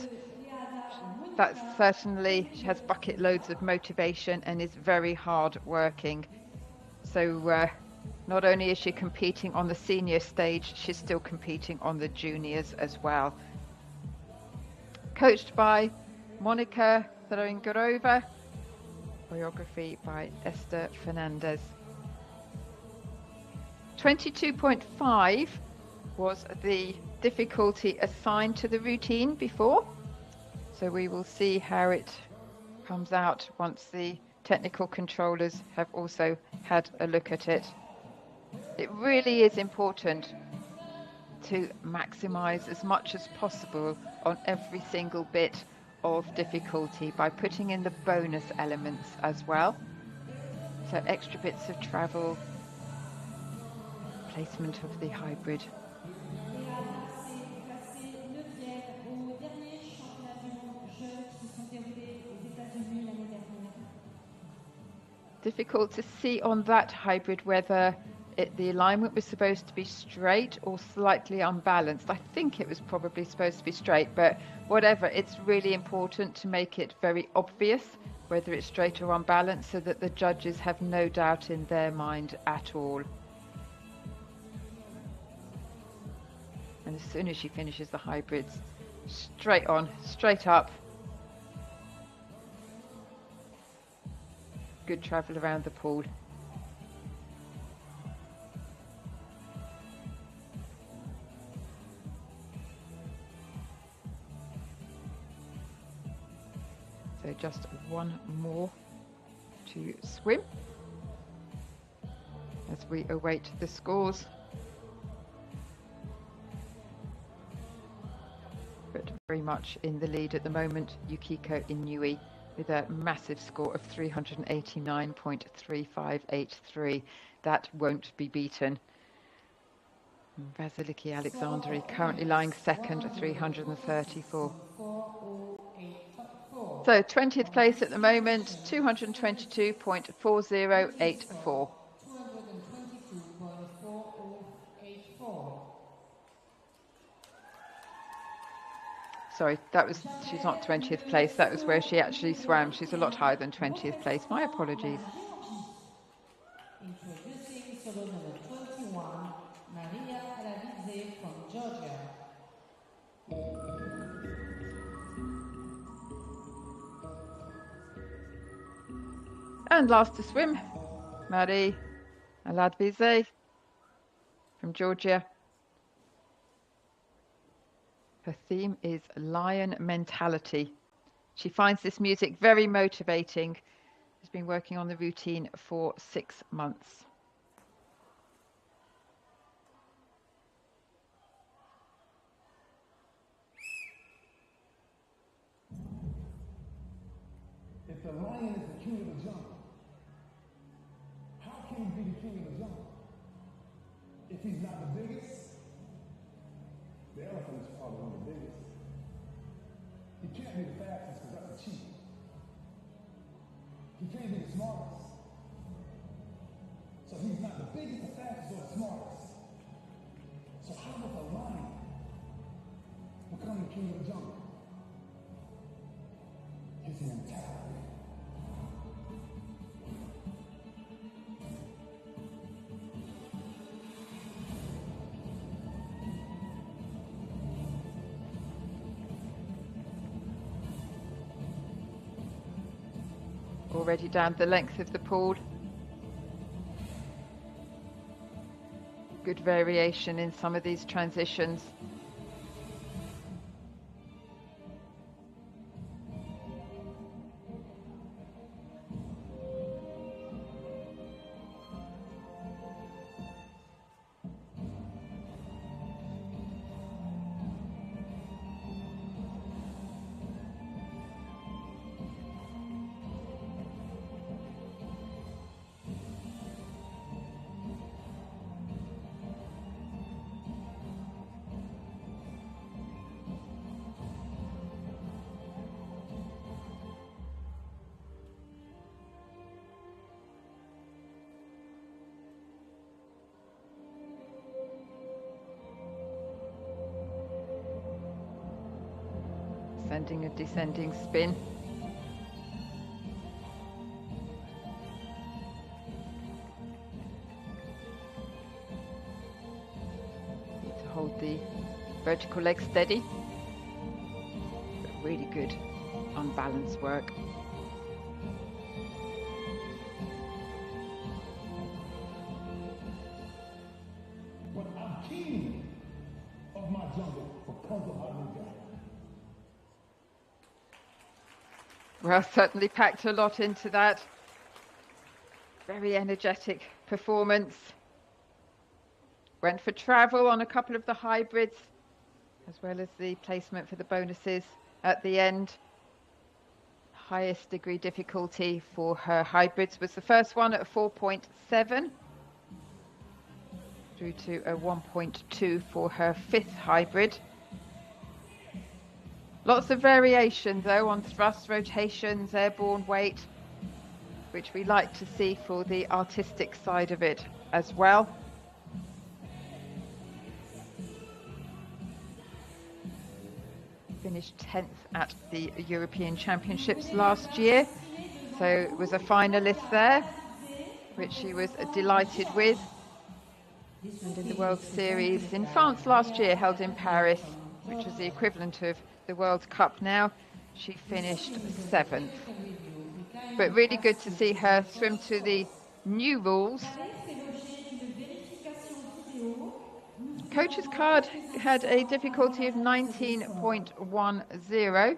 that's certainly, she has bucket loads of motivation and is very hard working. So not only is she competing on the senior stage, she's still competing on the juniors as well. Coached by Monika Throwingarova, choreography by Esther Fernandez. 22.5 was the difficulty assigned to the routine before. So we will see how it comes out once the technical controllers have also had a look at it. It really is important to maximize as much as possible on every single bit of difficulty by putting in the bonus elements as well. So extra bits of travel, placement of the hybrid. Difficult to see on that hybrid whether the alignment was supposed to be straight or slightly unbalanced. I think it was probably supposed to be straight, but whatever, it's really important to make it very obvious whether it's straight or unbalanced so that the judges have no doubt in their mind at all. And as soon as she finishes the hybrids, straight on, straight up. Good travel around the pool. So just one more to swim as we await the scores. But very much in the lead at the moment, Yukiko Inui, with a massive score of 389.3583. That won't be beaten. Vasiliki Alexandri currently lying second at 334. So 20th place at the moment, 222.4084. Sorry, she's not 20th place. That was where she actually swam. She's a lot higher than 20th place. My apologies. Introducing solo number 21, Maddie Ali from Georgia. And last to swim, Maddie Ali from Georgia. Her theme is lion mentality. She finds this music very motivating. She's been working on the routine for 6 months. If the lion is the king of the jungle, how can he be the king of the jungle? If he's not the biggest, the elephant is probably one of the biggest. He can't be the fastest because that's a cheat. He can't be the smartest. So he's not the biggest, the fastest, or the smartest. So how does a lion become the king of the jungle? His mentality. Already down the length of the pool. Good variation in some of these transitions. Sending a descending spin. Need to hold the vertical leg steady. But really good unbalanced work. But I'm king of my jungle because of my new guy. Well, certainly packed a lot into that. Very energetic performance. Went for travel on a couple of the hybrids, as well as the placement for the bonuses at the end. Highest degree difficulty for her hybrids was the first one at 4.7, through to a 1.2 for her fifth hybrid. Lots of variation though on thrust, rotations, airborne weight, which we like to see for the artistic side of it as well. Finished 10th at the European Championships last year, so was a finalist there, which she was delighted with. And in the World Series in France last year, held in Paris, which is the equivalent of the World Cup now, she finished 7th. But really good to see her swim to the new rules. Coach's card had a difficulty of 19.10.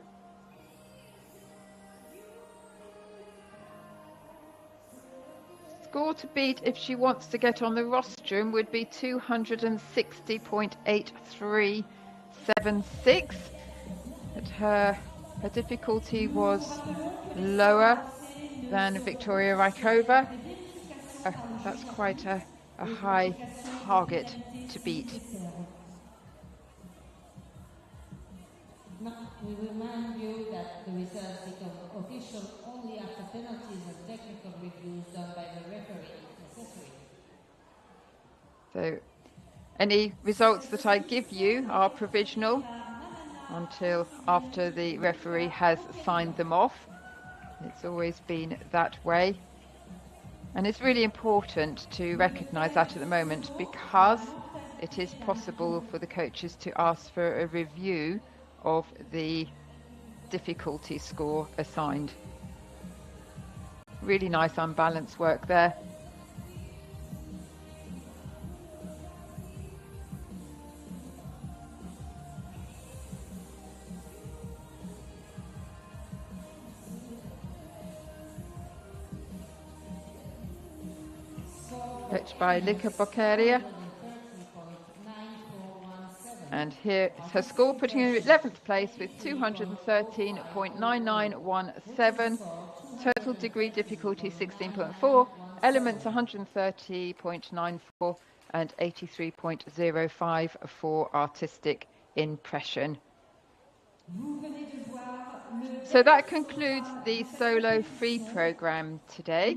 Score to beat if she wants to get on the rostrum would be 260.8376. But her difficulty was lower than Viktoria Reichova. That's quite a high target to beat. We remind you that the results become official only after penalties and technical reviews done by the referee if necessary. So any results that I give you are provisional until after the referee has signed them off. It's always been that way. And it's really important to recognise that at the moment, because it is possible for the coaches to ask for a review of the difficulty score assigned. Really nice unbalanced work there. Coached by Liana. And here is her score, putting her in 11th place with 213.9917. Total degree difficulty 16.4, elements 130.94 and 83.05 for artistic impression. So that concludes the solo free program today.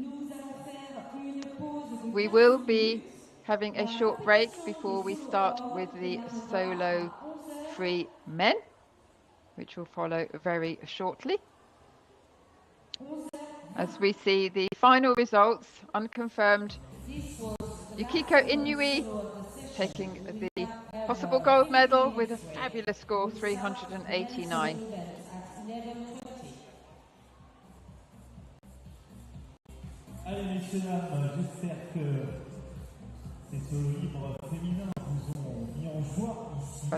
We will be having a short break before we start with the solo free men, which will follow very shortly. As we see the final results, unconfirmed, Yukiko Inui taking the possible gold medal with a fabulous score, 389. Allez messieurs, dames, j'espère que ces solos libres féminins vous ont mis en joie ici.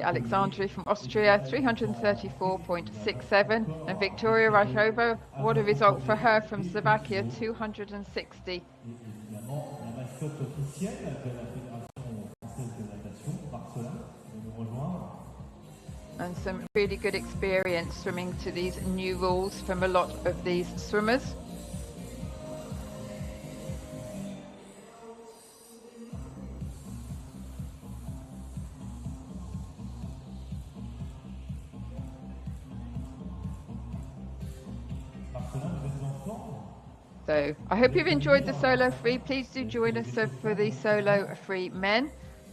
Alexandri from Austria, 334.67, and Viktoria Reichova, what a result for her from Slovakia, 260. Évidemment, la mascotte officielle de la Fédération française de natation, Marcelin, va nous rejoindre. And some really good experience swimming to these new rules from a lot of these swimmers. So I hope you've enjoyed the solo free. Please do join us for the solo free men.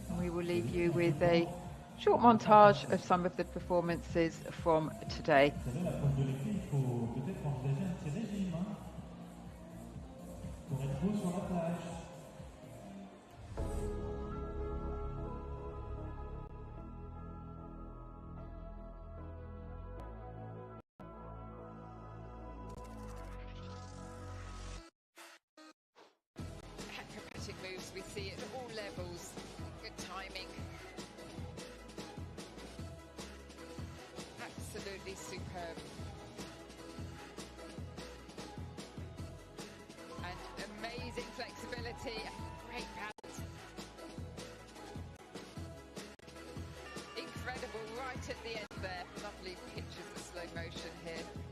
And we will leave you with a short montage of some of the performances from today. Moves we see at all levels. Good timing. Absolutely superb. Amazing flexibility, great balance. Incredible right at the end there. Lovely pictures of slow motion here.